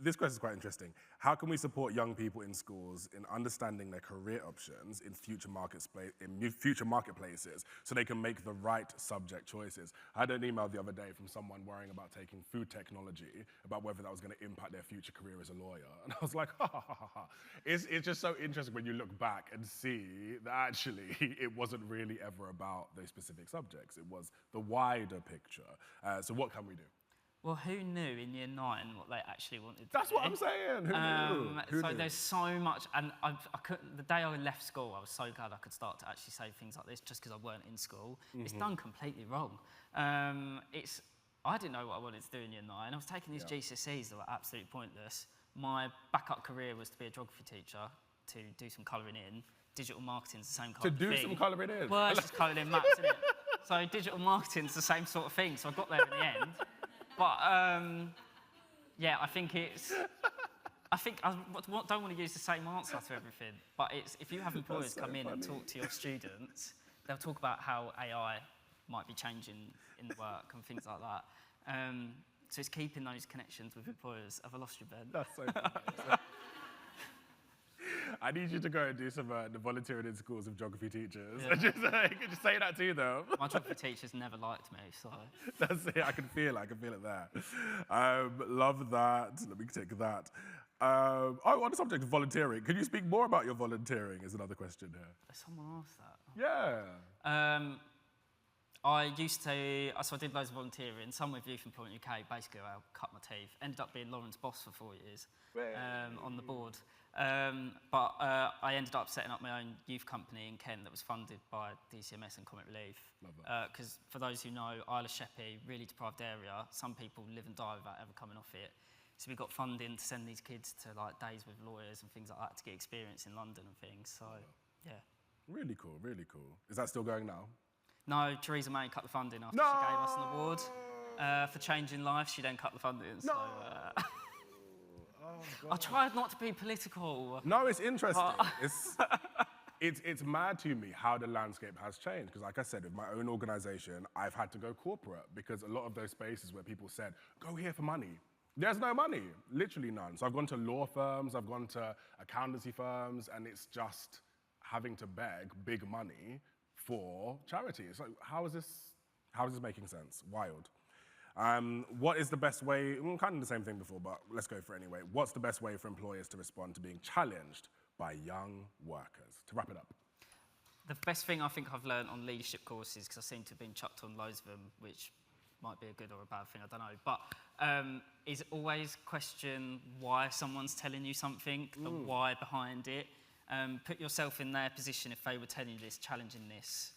This question is quite interesting. How can we support young people in schools in understanding their career options in future marketplaces so they can make the right subject choices? I had an email the other day from someone worrying about taking food technology, about whether that was going to impact their future career as a lawyer. And I was like, ha, ha, ha, ha. It's just so interesting when you look back and see that actually it wasn't really ever about those specific subjects. It was the wider picture. So what can we do? Well, who knew in year 9 what they actually wanted to do? That's what I'm saying. Who knew? There's so much, and the day I left school, I was so glad I could start to actually say things like this, just because I weren't in school. It's done completely wrong. I didn't know what I wanted to do in year 9. I was taking these GCSEs that were absolutely pointless. My backup career was to be a geography teacher, to do some colouring in. Digital marketing's the same kind of thing. To do some colouring in? Well, it's just colouring in maps, isn't it? So digital marketing's the same sort of thing, so I got there in the end. But, yeah, I think I don't want to use the same answer to everything, but if you have employers come in and talk to your students, they'll talk about how AI might be changing in the work and things like that. So it's keeping those connections with employers. Have I lost you, Ben? That's so funny. I need you to go and do some the volunteering in schools with geography teachers. Yeah. Just say that to them. My geography teachers never liked me, so. That's it, I can feel it there. Love that, let me take that. On the subject of volunteering, can you speak more about your volunteering is another question here. Someone asked that. Yeah. I did loads of volunteering, some with Youth Employment UK, basically I cut my teeth. Ended up being Lauren's boss for 4 years on the board. But I ended up setting up my own youth company in Kent that was funded by DCMS and Comic Relief. Because for those who know, Isle of Sheppey, really deprived area, some people live and die without ever coming off it. So we got funding to send these kids to like days with lawyers and things like that to get experience in London and things. So, yeah. Really cool, really cool. Is that still going now? No, Theresa May cut the funding after she gave us an award for changing lives. She then cut the funding. So, I tried not to be political. No, it's interesting. It's mad to me how the landscape has changed. Because like I said, with my own organisation, I've had to go corporate because a lot of those spaces where people said, go here for money, there's no money, literally none. So I've gone to law firms, I've gone to accountancy firms, and it's just having to beg big money for charity. So how is this making sense? Wild. What is the best way, kind of the same thing before, but let's go for it anyway. What's the best way for employers to respond to being challenged by young workers? To wrap it up. The best thing I think I've learned on leadership courses, because I seem to have been chucked on loads of them, which might be a good or a bad thing, I don't know, but is always question why someone's telling you something, the why behind it. Put yourself in their position if they were telling you this, challenging this.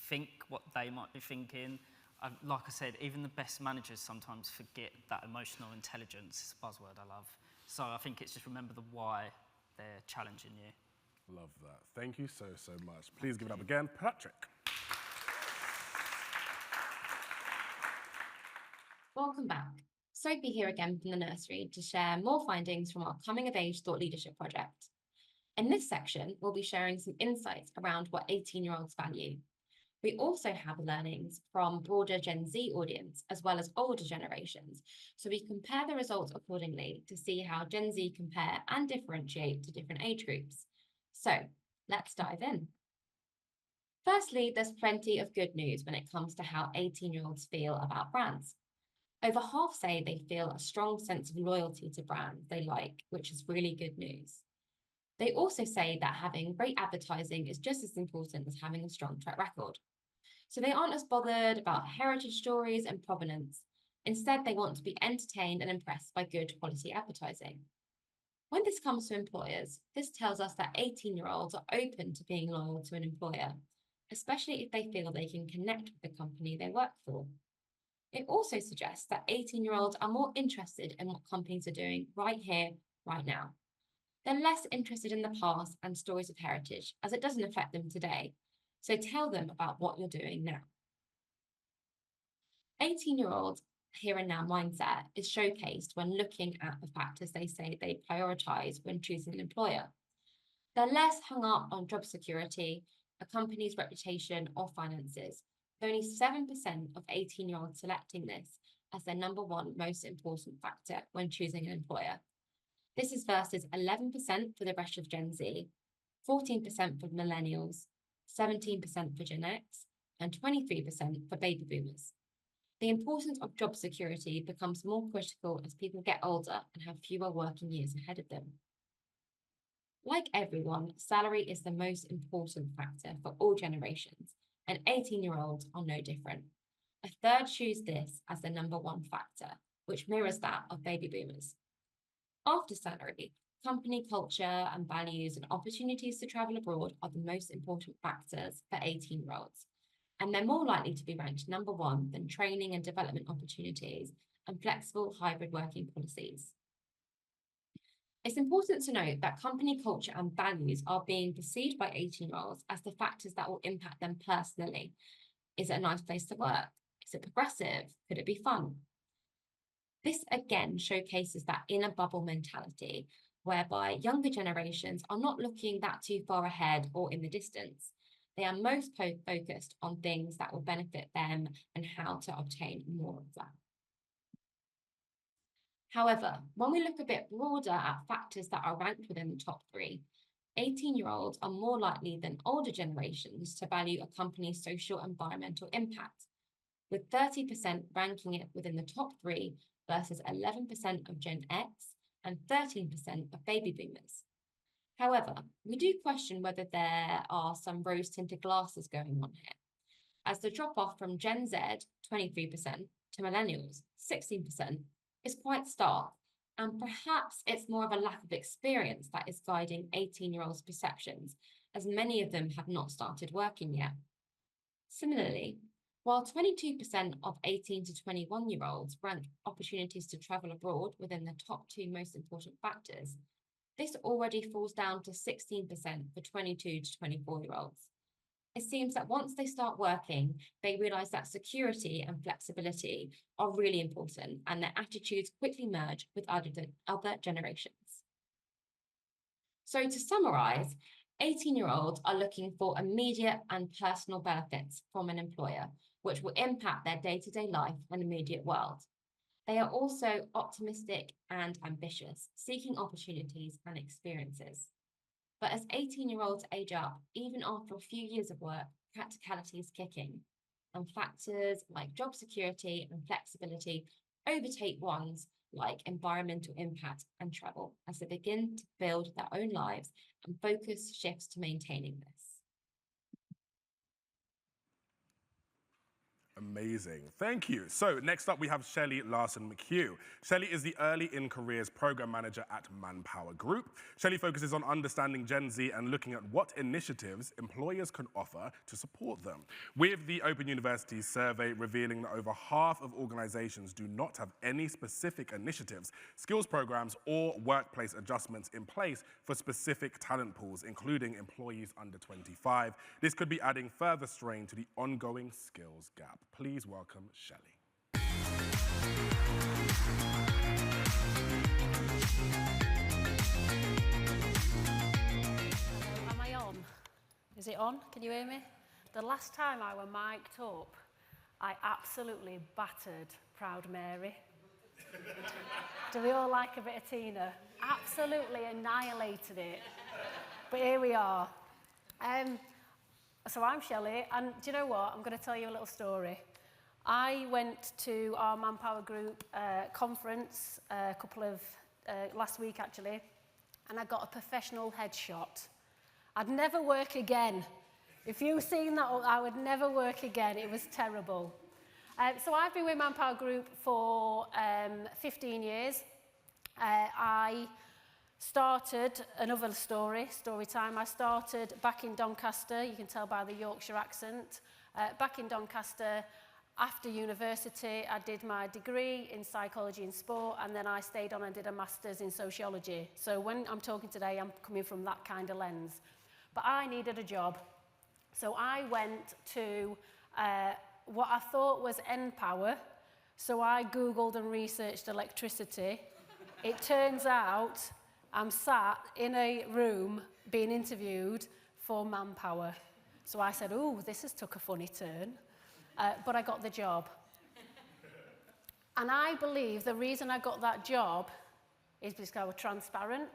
Think what they might be thinking. Like I said, even the best managers sometimes forget that emotional intelligence. It's a buzzword I love. So I think it's just remember the why they're challenging you. Love that. Thank you so, so much. Please give it up again, Patrick. Welcome back. Sophie here again from the nursery to share more findings from our Coming of Age Thought Leadership project. In this section, we'll be sharing some insights around what 18-year-olds value. We also have learnings from broader Gen Z audience as well as older generations. So we compare the results accordingly to see how Gen Z compare and differentiate to different age groups. So let's dive in. Firstly, there's plenty of good news when it comes to how 18-year-olds feel about brands. Over half say they feel a strong sense of loyalty to brands they like, which is really good news. They also say that having great advertising is just as important as having a strong track record. So they aren't as bothered about heritage stories and provenance. Instead, they want to be entertained and impressed by good quality advertising. When this comes to employers, this tells us that 18-year-olds are open to being loyal to an employer, especially if they feel they can connect with the company they work for. It also suggests that 18-year-olds are more interested in what companies are doing right here, right now. They're less interested in the past and stories of heritage, as it doesn't affect them today. So tell them about what you're doing now. 18-year-olds here and now mindset is showcased when looking at the factors they say they prioritize when choosing an employer. They're less hung up on job security, a company's reputation, or finances, with only 7% of 18-year-olds selecting this as their number one most important factor when choosing an employer. This is versus 11% for the rest of Gen Z, 14% for millennials, 17% for Gen X, and 23% for baby boomers. The importance of job security becomes more critical as people get older and have fewer working years ahead of them. Like everyone, salary is the most important factor for all generations, and 18-year-olds are no different. A third choose this as the number one factor, which mirrors that of baby boomers. After salary, company culture and values and opportunities to travel abroad are the most important factors for 18-year-olds, and they're more likely to be ranked number one than training and development opportunities and flexible hybrid working policies. It's important to note that company culture and values are being perceived by 18-year-olds as the factors that will impact them personally. Is it a nice place to work? Is it progressive? Could it be fun? This again showcases that inner bubble mentality, whereby younger generations are not looking that too far ahead or in the distance. They are most focused on things that will benefit them and how to obtain more of that. However, when we look a bit broader at factors that are ranked within the top three, 18-year-olds are more likely than older generations to value a company's social environmental impact, with 30% ranking it within the top three versus 11% of Gen X and 13% of baby boomers. However, we do question whether there are some rose-tinted glasses going on here, as the drop-off from Gen Z, 23%, to millennials, 16%, is quite stark, and perhaps it's more of a lack of experience that is guiding 18-year-olds' perceptions, as many of them have not started working yet. Similarly, while 22% of 18 to 21-year-olds rank opportunities to travel abroad within the top two most important factors, this already falls down to 16% for 22 to 24-year-olds. It seems that once they start working, they realise that security and flexibility are really important, and their attitudes quickly merge with other generations. So to summarise, 18-year-olds are looking for immediate and personal benefits from an employer, which will impact their day-to-day life and immediate world. They are also optimistic and ambitious, seeking opportunities and experiences. But as 18-year-olds age up, even after a few years of work, practicalities kick in, and factors like job security and flexibility overtake ones like environmental impact and travel as they begin to build their own lives, and focus shifts to maintaining this. Amazing. Thank you. So next up, we have Shelley Larson-McHugh. Shelley is the Early in Careers Program Manager at Manpower Group. Shelley focuses on understanding Gen Z and looking at what initiatives employers can offer to support them. With the Open University survey revealing that over half of organizations do not have any specific initiatives, skills programs, or workplace adjustments in place for specific talent pools, including employees under 25, this could be adding further strain to the ongoing skills gap. Please welcome Shelley. Am I on? Is it on? Can you hear me? the last time I were mic'd up, I absolutely battered Proud Mary. Do we all like a bit of Tina? Absolutely annihilated it. But here we are. So I'm Shelley, and do you know what? I'm going to tell you a little story. I went to our Manpower Group conference last week actually, and I got a professional headshot. I'd never work again. If you've seen that, I would never work again. It was terrible. So I've been with Manpower Group for 15 years. I started, another story time, I started back in Doncaster, you can tell by the Yorkshire accent. Back in Doncaster, after university, I did my degree in psychology and sport, and then I stayed on and did a master's in sociology. So when I'm talking today, I'm coming from that kind of lens. But I needed a job. So I went to what I thought was Npower. So I Googled and researched electricity. It turns out I'm sat in a room being interviewed for Manpower. So I said, oh, this has took a funny turn. But I got the job. And I believe the reason I got that job is because I was transparent,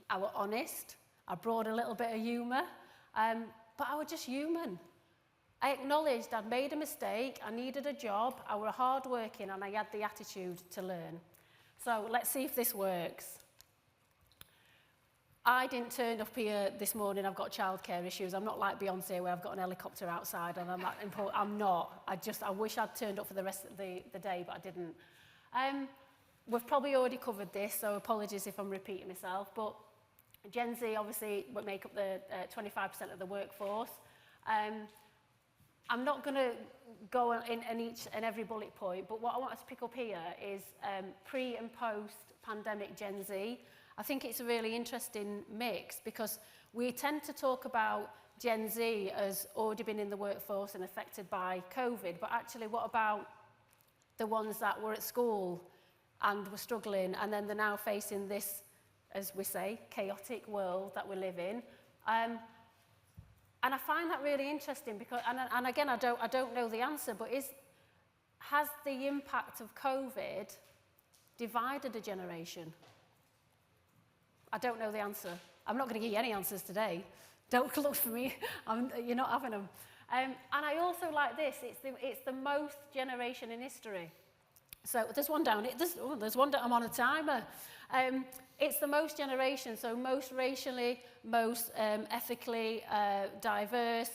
I was honest, I brought a little bit of humour, but I was just human. I acknowledged I'd made a mistake, I needed a job, I was hardworking, and I had the attitude to learn. So let's see if this works. I didn't turn up here this morning, I've got childcare issues. I'm not like Beyonce where I've got an helicopter outside and I'm that important. I'm not. I wish I'd turned up for the rest of the day, but I didn't. We've probably already covered this, so apologies if I'm repeating myself, but Gen Z obviously would make up the 25% of the workforce. I'm not going to go in each and every bullet point, but what I want to pick up here is pre and post-pandemic Gen Z. I think it's a really interesting mix because we tend to talk about Gen Z as already been in the workforce and affected by COVID, but actually what about the ones that were at school and were struggling and then they're now facing this, as we say, chaotic world that we live in. And I find that really interesting because, and again, I don't know the answer, but has the impact of COVID divided a generation? I don't know the answer. I'm not going to give you any answers today. Don't look for me. You're not having them. And I also like this. It's the most generation in history. So there's one down. There's one down. I'm on a timer. It's the most generation. So most racially, most ethically diverse,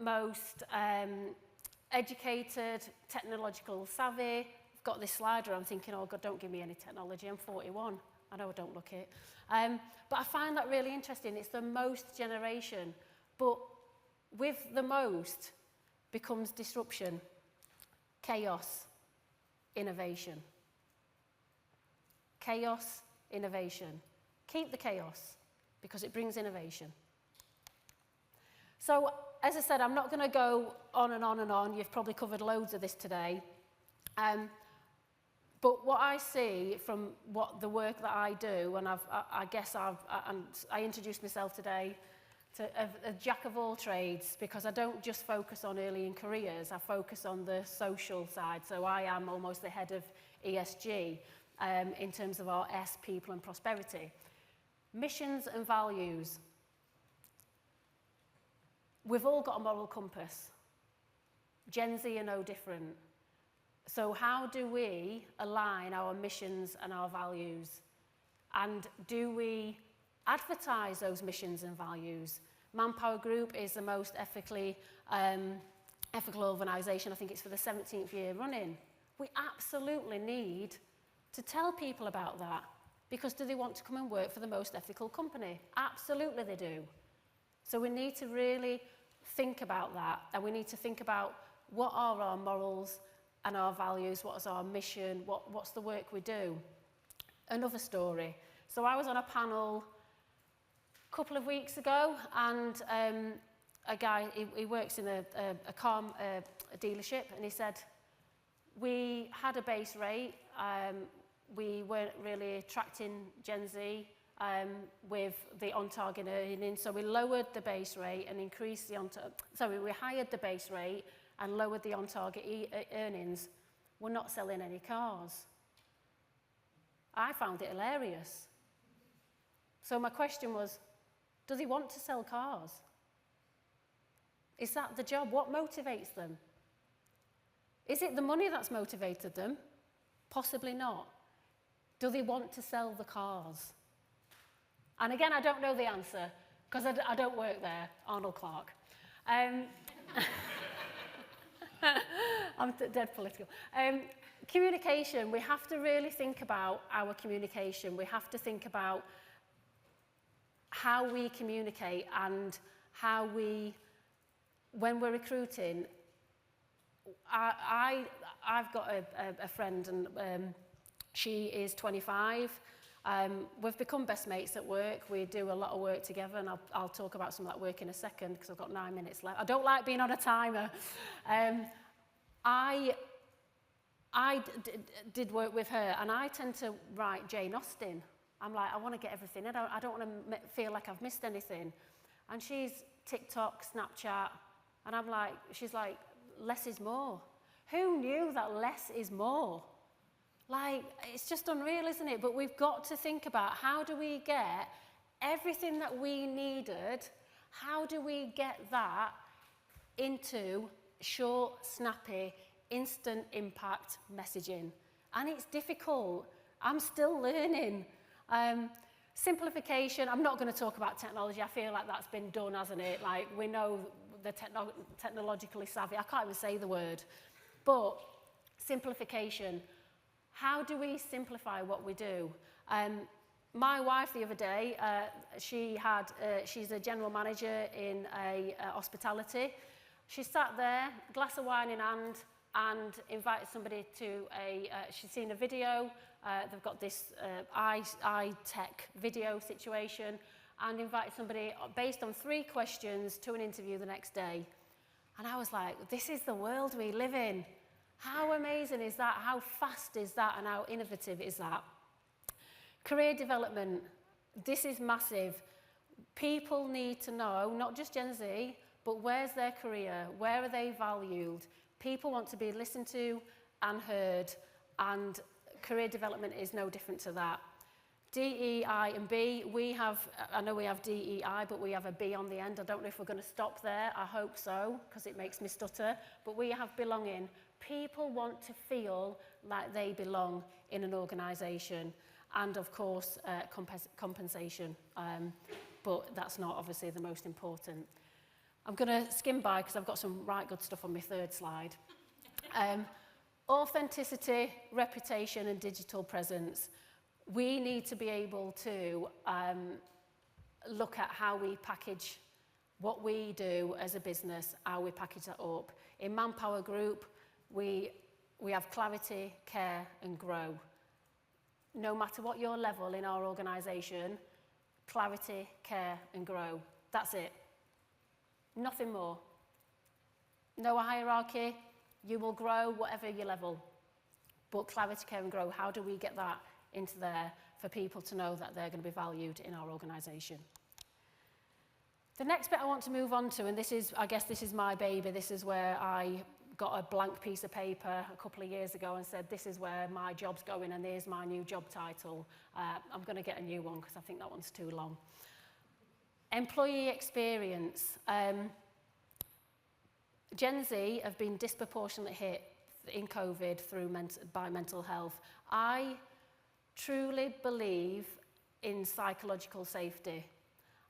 most educated, technological savvy. I've got this slider. I'm thinking, oh God, don't give me any technology. I'm 41. I know I don't look it. But I find that really interesting. It's the most generation. But with the most becomes disruption, chaos, innovation. Chaos, innovation. Keep the chaos because it brings innovation. So, as I said, I'm not going to go on and on and on. You've probably covered loads of this today. But what I see from the work that I do, and I introduced myself today to a jack of all trades because I don't just focus on early in careers, I focus on the social side. So I am almost the head of ESG in terms of our S, people and prosperity. Missions and values. We've all got a moral compass. Gen Z are no different. So how do we align our missions and our values? And do we advertise those missions and values? Manpower Group is the most ethical organisation. I think it's for the 17th year running. We absolutely need to tell people about that because do they want to come and work for the most ethical company? Absolutely they do. So we need to really think about that, and we need to think about what are our morals and our values, what is our mission, what's the work we do. Another story. So I was on a panel a couple of weeks ago, and a guy, he works in a car dealership, and he said, we had a base rate, we weren't really attracting Gen Z, with the on-target earnings. So we lowered the base rate and increased the we hired the base rate and lowered the on-target earnings. We're not selling any cars. I found it hilarious. So my question was, does he want to sell cars? Is that the job? What motivates them? Is it the money that's motivated them? Possibly not. Do they want to sell the cars? And again, I don't know the answer, because I don't work there, Arnold Clark. I'm dead political. Communication, we have to really think about our communication. We have to think about how we communicate and how we, when we're recruiting, I've got a friend, and she is 25. We've become best mates at work. We do a lot of work together, and I'll talk about some of that work in a second because I've got 9 minutes left. I don't like being on a timer. I did work with her, and I tend to write Jane Austen. I'm like, I want to get everything in. I don't want to feel like I've missed anything. And she's TikTok, Snapchat, and I'm like, she's like, less is more. Who knew that less is more? Like, it's just unreal, isn't it? But we've got to think about, how do we get everything that we needed, how do we get that into short, snappy, instant impact messaging? And it's difficult. I'm still learning. Simplification, I'm not going to talk about technology. I feel like that's been done, hasn't it? Like, we know the technologically savvy. I can't even say the word. But simplification, how do we simplify what we do? My wife the other day, she's a general manager in a hospitality. She sat there, glass of wine in hand, and invited somebody to she's seen a video. They've got this tech video situation, and invited somebody based on 3 questions to an interview the next day. And I was like, this is the world we live in. How amazing is that? How fast is that? And how innovative is that? Career development. This is massive. People need to know, not just Gen Z, but where's their career? Where are they valued? People want to be listened to and heard, and career development is no different to that. DEI and B, I know we have DEI, but we have a B on the end. I don't know if we're going to stop there. I hope so, because it makes me stutter. But we have belonging. People want to feel like they belong in an organisation. And of course, compensation. But that's not obviously the most important. I'm going to skim by because I've got some right good stuff on my 3rd slide. Authenticity, reputation, and digital presence. We need to be able to look at how we package what we do as a business, how we package that up. In Manpower Group, we have clarity, care, and grow. No matter what your level in our organisation, clarity, care, and grow. That's it. Nothing more. No hierarchy. You will grow whatever your level. But clarity, care, and grow. How do we get that into there for people to know that they're going to be valued in our organisation? The next bit I want to move on to, and I guess this is my baby. This is where I got a blank piece of paper a couple of years ago and said, this is where my job's going, and here's my new job title. I'm going to get a new one because I think that one's too long. Employee experience. Gen Z have been disproportionately hit in COVID by mental health. I truly believe in psychological safety.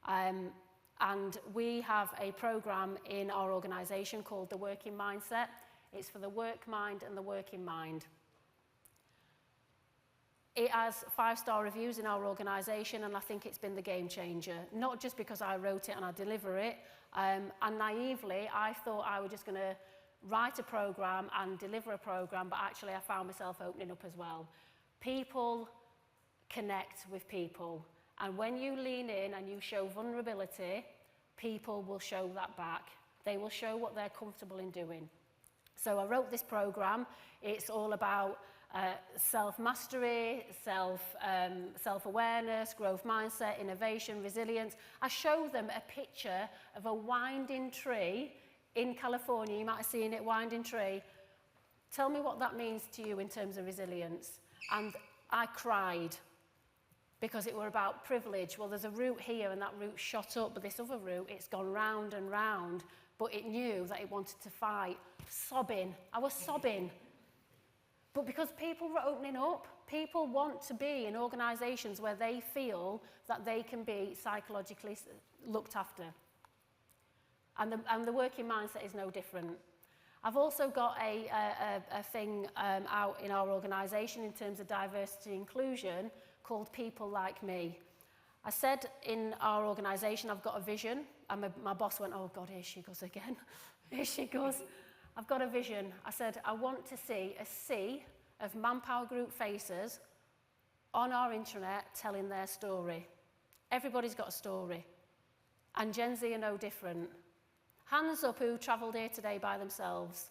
And we have a programme in our organisation called The Working Mindset. It's for the work mind and the working mind. It has 5-star reviews in our organisation, and I think it's been the game changer. Not just because I wrote it and I deliver it, and naively, I thought I was just going to write a programme and deliver a programme, but actually I found myself opening up as well. People connect with people, and when you lean in and you show vulnerability, people will show that back. They will show what they're comfortable in doing. So I wrote this programme. It's all about self-mastery, self-awareness, growth mindset, innovation, resilience. I show them a picture of a winding tree in California. You might have seen it, winding tree. Tell me what that means to you in terms of resilience. And I cried because it were about privilege. Well, there's a route here and that route shot up, but this other route, it's gone round and round, but it knew that it wanted to fight. Sobbing. I was sobbing. But because people were opening up, people want to be in organisations where they feel that they can be psychologically looked after. And the working mindset is no different. I've also got a thing out in our organisation in terms of diversity and inclusion called People Like Me. I said in our organisation, I've got a vision, and my boss went, oh God, here she goes again. Here she goes. I've got a vision. I said, I want to see a sea of Manpower Group faces on our intranet telling their story. Everybody's got a story. And Gen Z are no different. Hands up who travelled here today by themselves.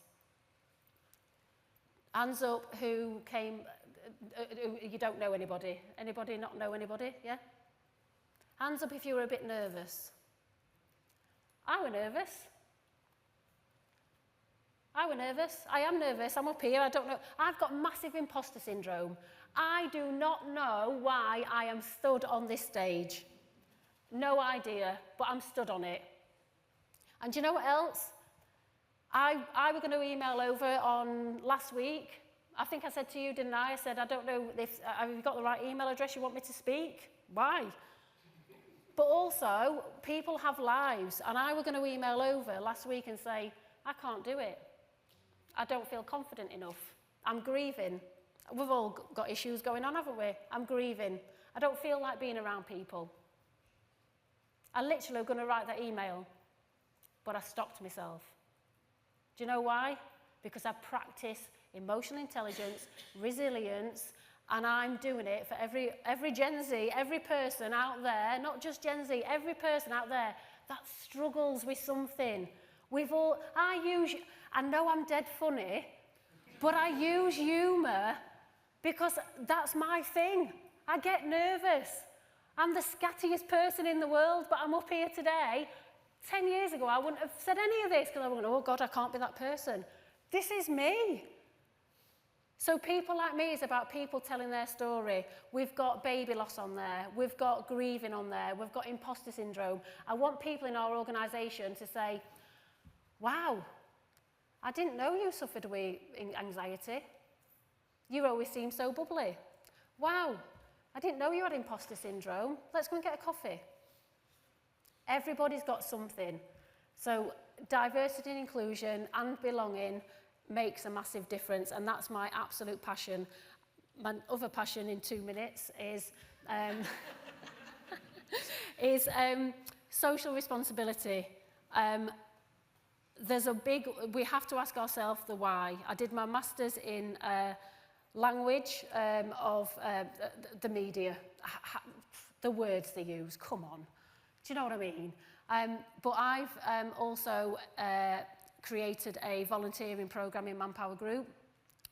Hands up who came, you don't know anybody. Anybody not know anybody, yeah? Hands up if you were a bit nervous. I were nervous. I were nervous. I am nervous. I'm up here. I don't know. I've got massive imposter syndrome. I do not know why I am stood on this stage. No idea, but I'm stood on it. And do you know what else? I were going to email over on last week. I think I said to you, didn't I? I said, I don't know if have you got the right email address you want me to speak? Why? But also, people have lives. And I were going to email over last week and say, I can't do it. I don't feel confident enough. I'm grieving. We've all got issues going on, haven't we? I'm grieving. I don't feel like being around people. I literally was going to write that email, but I stopped myself. Do you know why? Because I practice emotional intelligence, resilience, and I'm doing it for every Gen Z, every person out there, not just Gen Z, every person out there that struggles with something. I know I'm dead funny, but I use humour because that's my thing. I get nervous. I'm the scattiest person in the world, but I'm up here today. 10 years ago, I wouldn't have said any of this because I went, oh God, I can't be that person. This is me. So People Like Me is about people telling their story. We've got baby loss on there. We've got grieving on there. We've got imposter syndrome. I want people in our organisation to say, wow, I didn't know you suffered with anxiety. You always seem so bubbly. Wow, I didn't know you had imposter syndrome. Let's go and get a coffee. Everybody's got something. So diversity and inclusion and belonging makes a massive difference, and that's my absolute passion. My other passion in 2 minutes is social responsibility. We have to ask ourselves the why. I did my master's in language of the media. The words they use, come on. Do you know what I mean? But I've also created a volunteering programme in Manpower Group.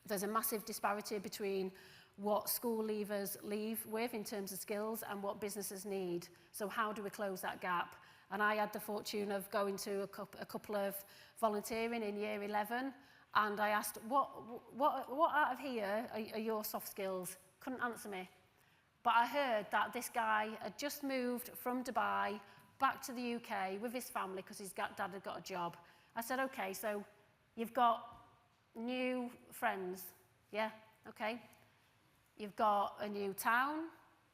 There's a massive disparity between what school leavers leave with in terms of skills and what businesses need. So how do we close that gap? And I had the fortune of going to a couple of volunteering in year 11, and I asked, what out of here are your soft skills? Couldn't answer me. But I heard that this guy had just moved from Dubai back to the UK with his family because his dad had got a job. I said, okay, so you've got new friends, yeah, okay. You've got a new town,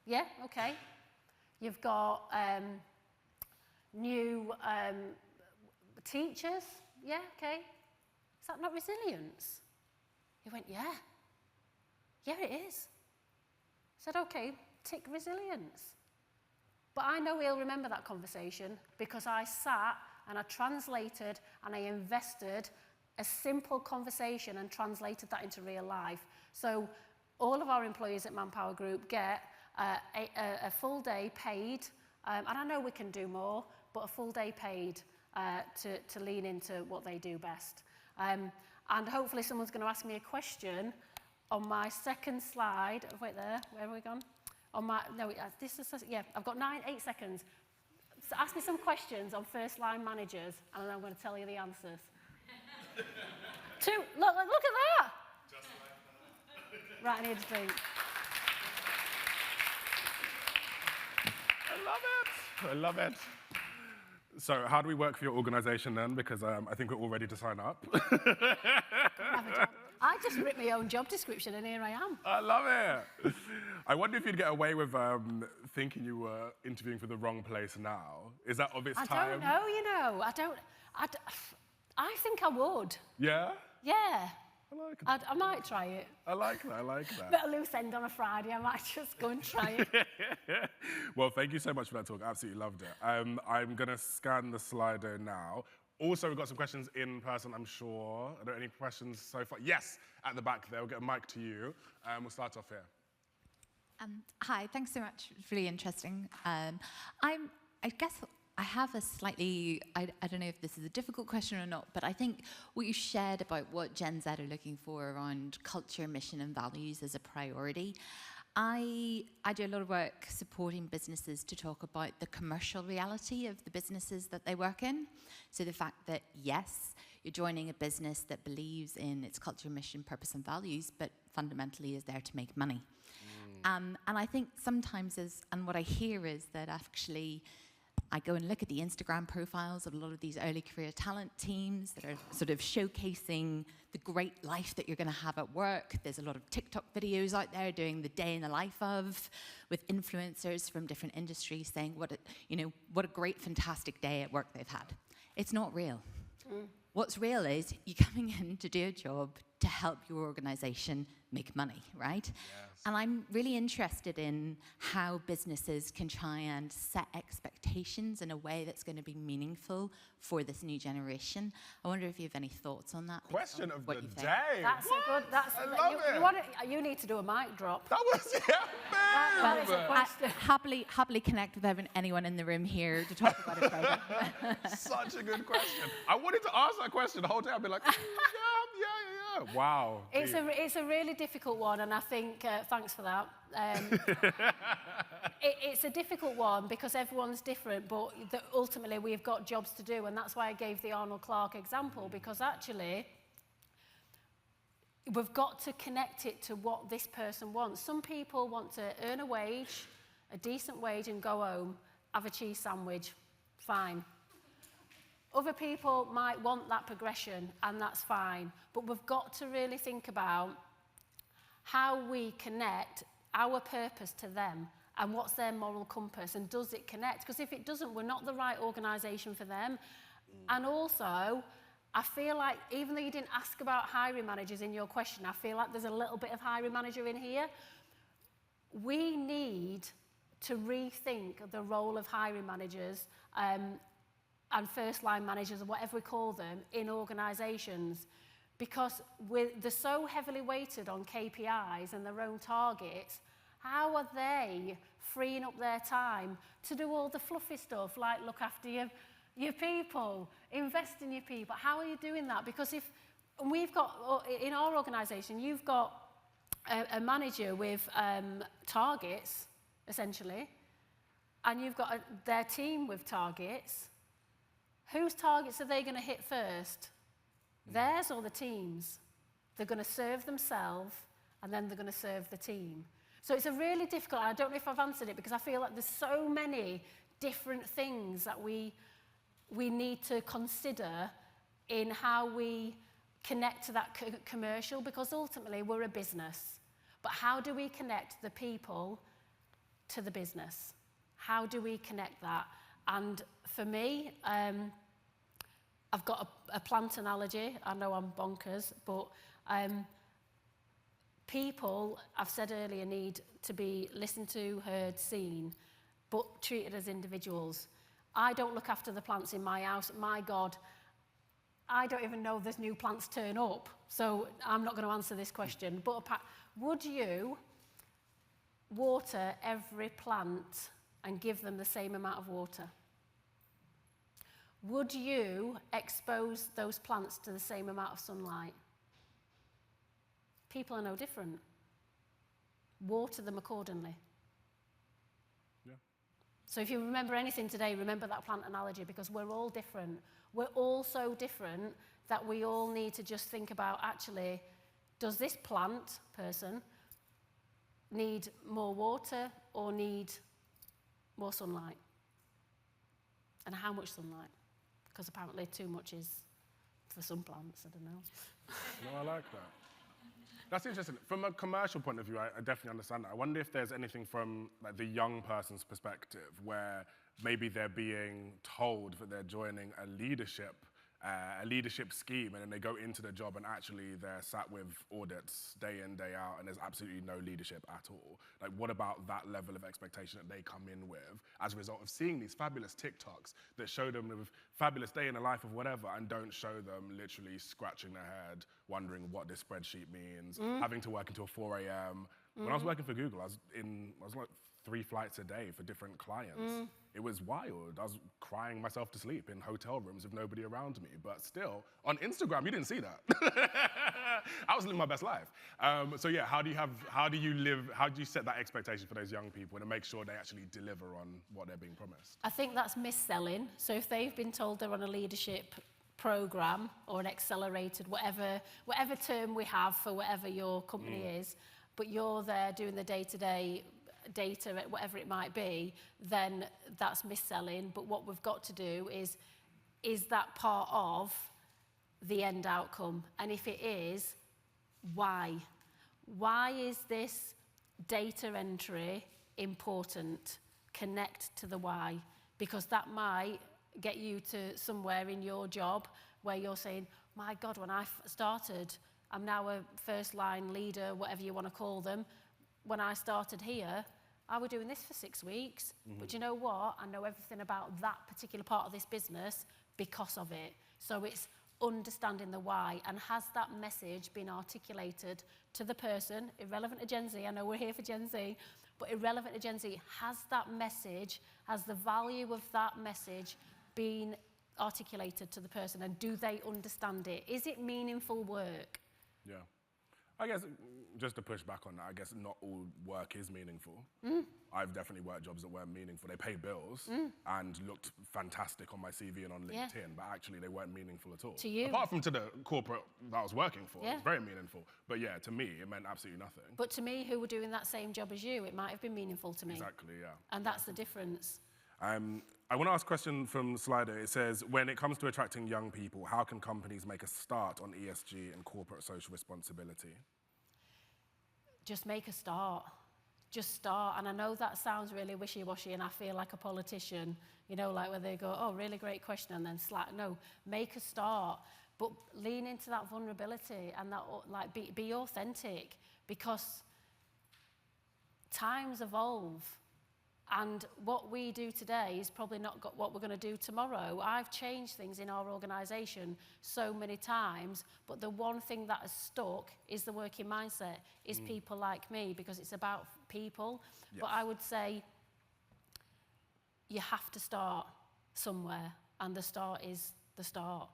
yeah, okay. You've got new teachers, yeah, okay. Is that not resilience? He went, yeah, it is. I said, okay, tick resilience. But I know he'll remember that conversation because I sat and I translated and I invested a simple conversation and translated that into real life. So all of our employees at Manpower Group get a full day paid, and I know we can do more, but a full day paid to lean into what they do best. And hopefully someone's going to ask me a question on my second slide, wait there, where have we gone? On my, no, this is, yeah, I've got 8 seconds. So ask me some questions on first line managers, and then I'm going to tell you the answers. 2, look at that. Just like that. Right, I need a drink. I love it. So how do we work for your organisation then? Because I think we're all ready to sign up. I just ripped my own job description and here I am. I love it. I wonder if you'd get away with thinking you were interviewing for the wrong place now. Is that of its time? I don't know, you know. I think I would. Yeah? Yeah. I like it. I might try it. I like that. Bit of loose end on a Friday, I might just go and try it. Well, thank you so much for that talk. Absolutely loved it. I'm going to scan the Slido now. Also, we've got some questions in person, I'm sure. Are there any questions so far? Yes, at the back there. We'll get a mic to you. We'll start off here. Hi, thanks so much. It's really interesting. I guess I have a slightly, I don't know if this is a difficult question or not, but I think what you shared about what Gen Z are looking for around culture, mission, and values as a priority. I do a lot of work supporting businesses to talk about the commercial reality of the businesses that they work in. So the fact that, yes, you're joining a business that believes in its culture, mission, purpose, and values, but fundamentally is there to make money. And I think sometimes, and what I hear is that actually, I go and look at the Instagram profiles of a lot of these early career talent teams that are sort of showcasing the great life that you're going to have at work. There's a lot of TikTok videos out there doing the day in the life of, with influencers from different industries saying what a great, fantastic day at work they've had. It's not real. What's real is you're coming in to do a job to help your organization make money, right? Yes. And I'm really interested in how businesses can try and set expectations in a way that's going to be meaningful for this new generation. I wonder if you have any thoughts on that. Question of the day. That's a good, I love it. You need to do a mic drop. That was, That is a question. Happily connect with anyone in the room here to talk about it further. Such a good question. I wanted to ask that question the whole day. I'd be like, yeah. Wow. It's a really difficult one, and I think, thanks for that. It's a difficult one because everyone's different, but ultimately we've got jobs to do, and that's why I gave the Arnold Clark example, because actually we've got to connect it to what this person wants. Some people want to earn a wage, a decent wage, and go home, have a cheese sandwich, fine. Other people might want that progression, and that's fine. But we've got to really think about how we connect our purpose to them and what's their moral compass, and does it connect? Because if it doesn't, we're not the right organisation for them. And also, I feel like, even though you didn't ask about hiring managers in your question, I feel like there's a little bit of hiring manager in here. We need to rethink the role of hiring managers and first-line managers, or whatever we call them, in organisations, because they're so heavily weighted on KPIs and their own targets. How are they freeing up their time to do all the fluffy stuff, like look after your people, invest in your people? How are you doing that? Because if we've got, in our organisation, you've got a manager with targets, essentially, and you've got their team with targets. Whose targets are they going to hit first? Theirs or the team's? They're going to serve themselves, and then they're going to serve the team. So it's a really difficult, I don't know if I've answered it, because I feel like there's so many different things that we need to consider in how we connect to that commercial, because ultimately we're a business. But how do we connect the people to the business? How do we connect that? And for me, I've got a plant analogy. I know I'm bonkers, but people, I've said earlier, need to be listened to, heard, seen, but treated as individuals. I don't look after the plants in my house. My God, I don't even know if there's new plants turn up, so I'm not going to answer this question. But would you water every plant and give them the same amount of water? Would you expose those plants to the same amount of sunlight? people are no different. Water them accordingly. Yeah. So if you remember anything today, remember that plant analogy, because we're all different. We're all so different that we all need to just think about, actually, does this plant person need more water or need more sunlight? And how much sunlight? Because apparently too much is for some plants, I don't know. No, I like that. That's interesting. From a commercial point of view, I definitely understand that. I wonder if there's anything from like the young person's perspective where maybe they're being told that they're joining a leadership scheme, and then they go into the job and actually they're sat with audits day in, day out, and there's absolutely no leadership at all. Like, what about that level of expectation that they come in with as a result of seeing these fabulous TikToks that show them with fabulous day in the life of whatever, and don't show them literally scratching their head, wondering what this spreadsheet means, having to work until 4 a.m. When I was working for Google, I was like 3 flights a day for different clients. It was wild. I was crying myself to sleep in hotel rooms with nobody around me. But still, on Instagram, you didn't see that. I was living my best life. So yeah, how do you set that expectation for those young people and make sure they actually deliver on what they're being promised? I think that's mis-selling. So if they've been told they're on a leadership program or an accelerated, whatever term we have for whatever your company is, but you're there doing the day-to-day data, whatever it might be, then that's mis-selling. But what we've got to do is that part of the end outcome? And if it is, why? Why is this data entry important? Connect to the why, because that might get you to somewhere in your job where you're saying, my God, when I started, I'm now a first line leader, whatever you want to call them. When I started here, I was doing this for 6 weeks, but you know what? I know everything about that particular part of this business because of it. So it's understanding the why, and has that message been articulated to the person, irrelevant to Gen Z, I know we're here for Gen Z, but irrelevant to Gen Z, has that message, has the value of that message been articulated to the person, and do they understand it? Is it meaningful work? Yeah. I guess, just to push back on that, I guess not all work is meaningful. I've definitely worked jobs that weren't meaningful. They paid bills and looked fantastic on my CV and on LinkedIn, but actually they weren't meaningful at all. To you. Apart from to the corporate that I was working for, it Yeah. was very meaningful. But yeah, to me, it meant absolutely nothing. But to me, who were doing that same job as you, it might have been meaningful to me. Exactly, yeah. And that's the difference. I want to ask a question from Slido. It says, when it comes to attracting young people, how can companies make a start on ESG and corporate social responsibility? Just make a start. Just start. And I know that sounds really wishy-washy, and I feel like a politician, you know, like where they go, oh, really great question, and then slack. No, make a start. But lean into that vulnerability and that, like, be authentic, because times evolve. And what we do today is probably not what we're going to do tomorrow. I've changed things in our organisation so many times, but the one thing that has stuck is the working mindset, is people like me, because it's about people. Yes. But I would say you have to start somewhere, and the start is the start.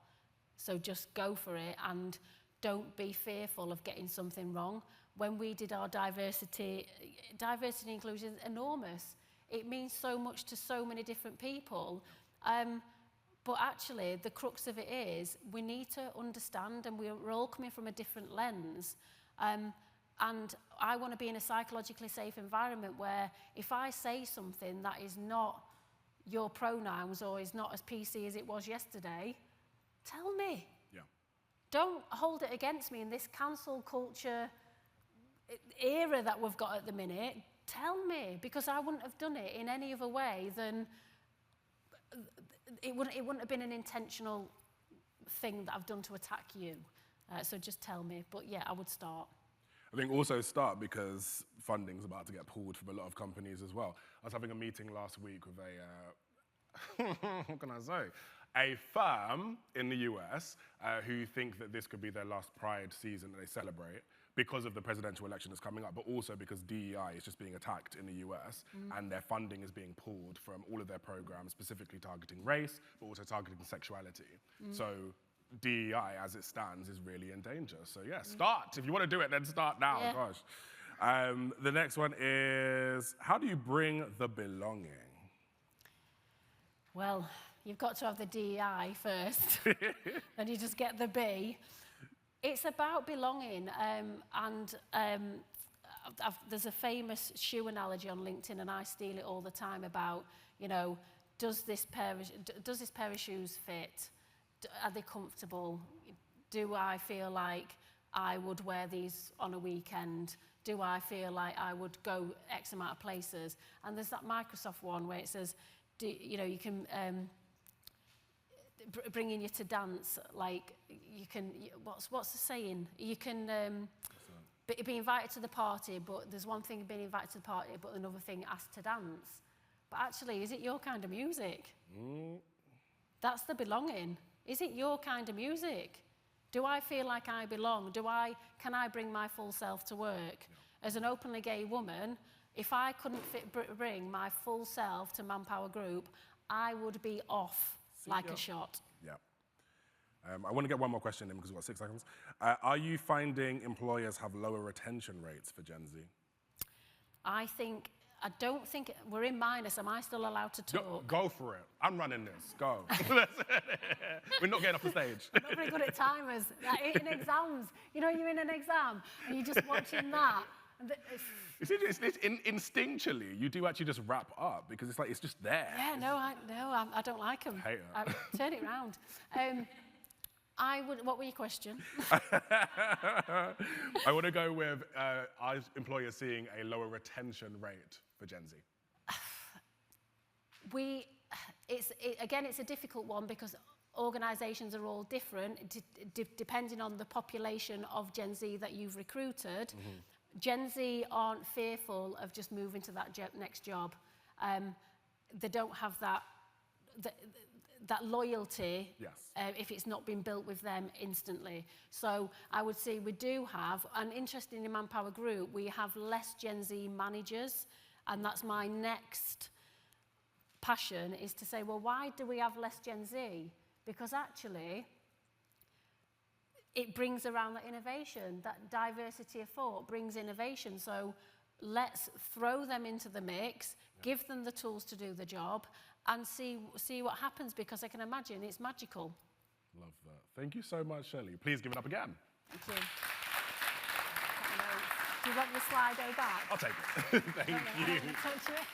So just go for it, and don't be fearful of getting something wrong. When we did our diversity inclusion is enormous. It means so much to so many different people. But actually, the crux of it is we need to understand, and we're all coming from a different lens. And I want to be in a psychologically safe environment where if I say something that is not your pronouns or is not as PC as it was yesterday, tell me. Yeah. Don't hold it against me in this cancel culture era that we've got at the minute. Tell me, because I wouldn't have done it in any other way than it wouldn't have been an intentional thing that I've done to attack you. So just tell me. But yeah, I would start. I think also start because funding's about to get pulled from a lot of companies as well. I was having a meeting last week with what can I say? A firm in the US who think that this could be their last Pride season that they celebrate, because of the presidential election that's coming up, but also because DEI is just being attacked in the US and their funding is being pulled from all of their programs, specifically targeting race, but also targeting sexuality. So DEI as it stands is really in danger. So yeah, start. If you want to do it, then start now, Yeah. gosh. The next one is, how do you bring the belonging? Well, you've got to have the DEI first, then you just get the B. It's about belonging, there's a famous shoe analogy on LinkedIn, and I steal it all the time about, you know, does this pair of shoes fit? Are they comfortable? Do I feel like I would wear these on a weekend? Do I feel like I would go X amount of places? And there's that Microsoft one where it says, you can bringing you to dance, like you can. What's the saying? You can be invited to the party, but there's one thing being invited to the party, but another thing asked to dance. But actually, is it your kind of music? That's the belonging. Is it your kind of music? Do I feel like I belong? Can I bring my full self to work? As an openly gay woman, if I couldn't bring my full self to Manpower Group, I would be off like a shot. Yeah. I want to get one more question in because we've got 6 seconds. Are you finding employers have lower retention rates for Gen Z? I don't think we're in minus. Am I still allowed to talk? Go for it. I'm running this. Go. We're not getting off the stage. I'm not very good at timers. Like in exams, you know, you're in an exam and you're just watching that. And Instinctually, you do actually just wrap up because it's just there. Yeah, I don't like them. Hate her. Turn it round. What were your question? I want to go with, are employers seeing a lower retention rate for Gen Z? Again, it's a difficult one because organisations are all different depending on the population of Gen Z that you've recruited. Mm-hmm. Gen Z aren't fearful of just moving to that next job. They don't have that loyalty, yes. If it's not been built with them instantly. So I would say we do have, and interestingly in Manpower Group, we have less Gen Z managers, and that's my next passion, is to say, well, why do we have less Gen Z? Because actually, it brings around that innovation, that diversity of thought brings innovation. So let's throw them into the mix, give them the tools to do the job, and see what happens, because I can imagine it's magical. Love that. Thank you so much, Shirley. Please give it up again. Thank you. Do you want your Slido back? I'll take it. Thank you. Touch it.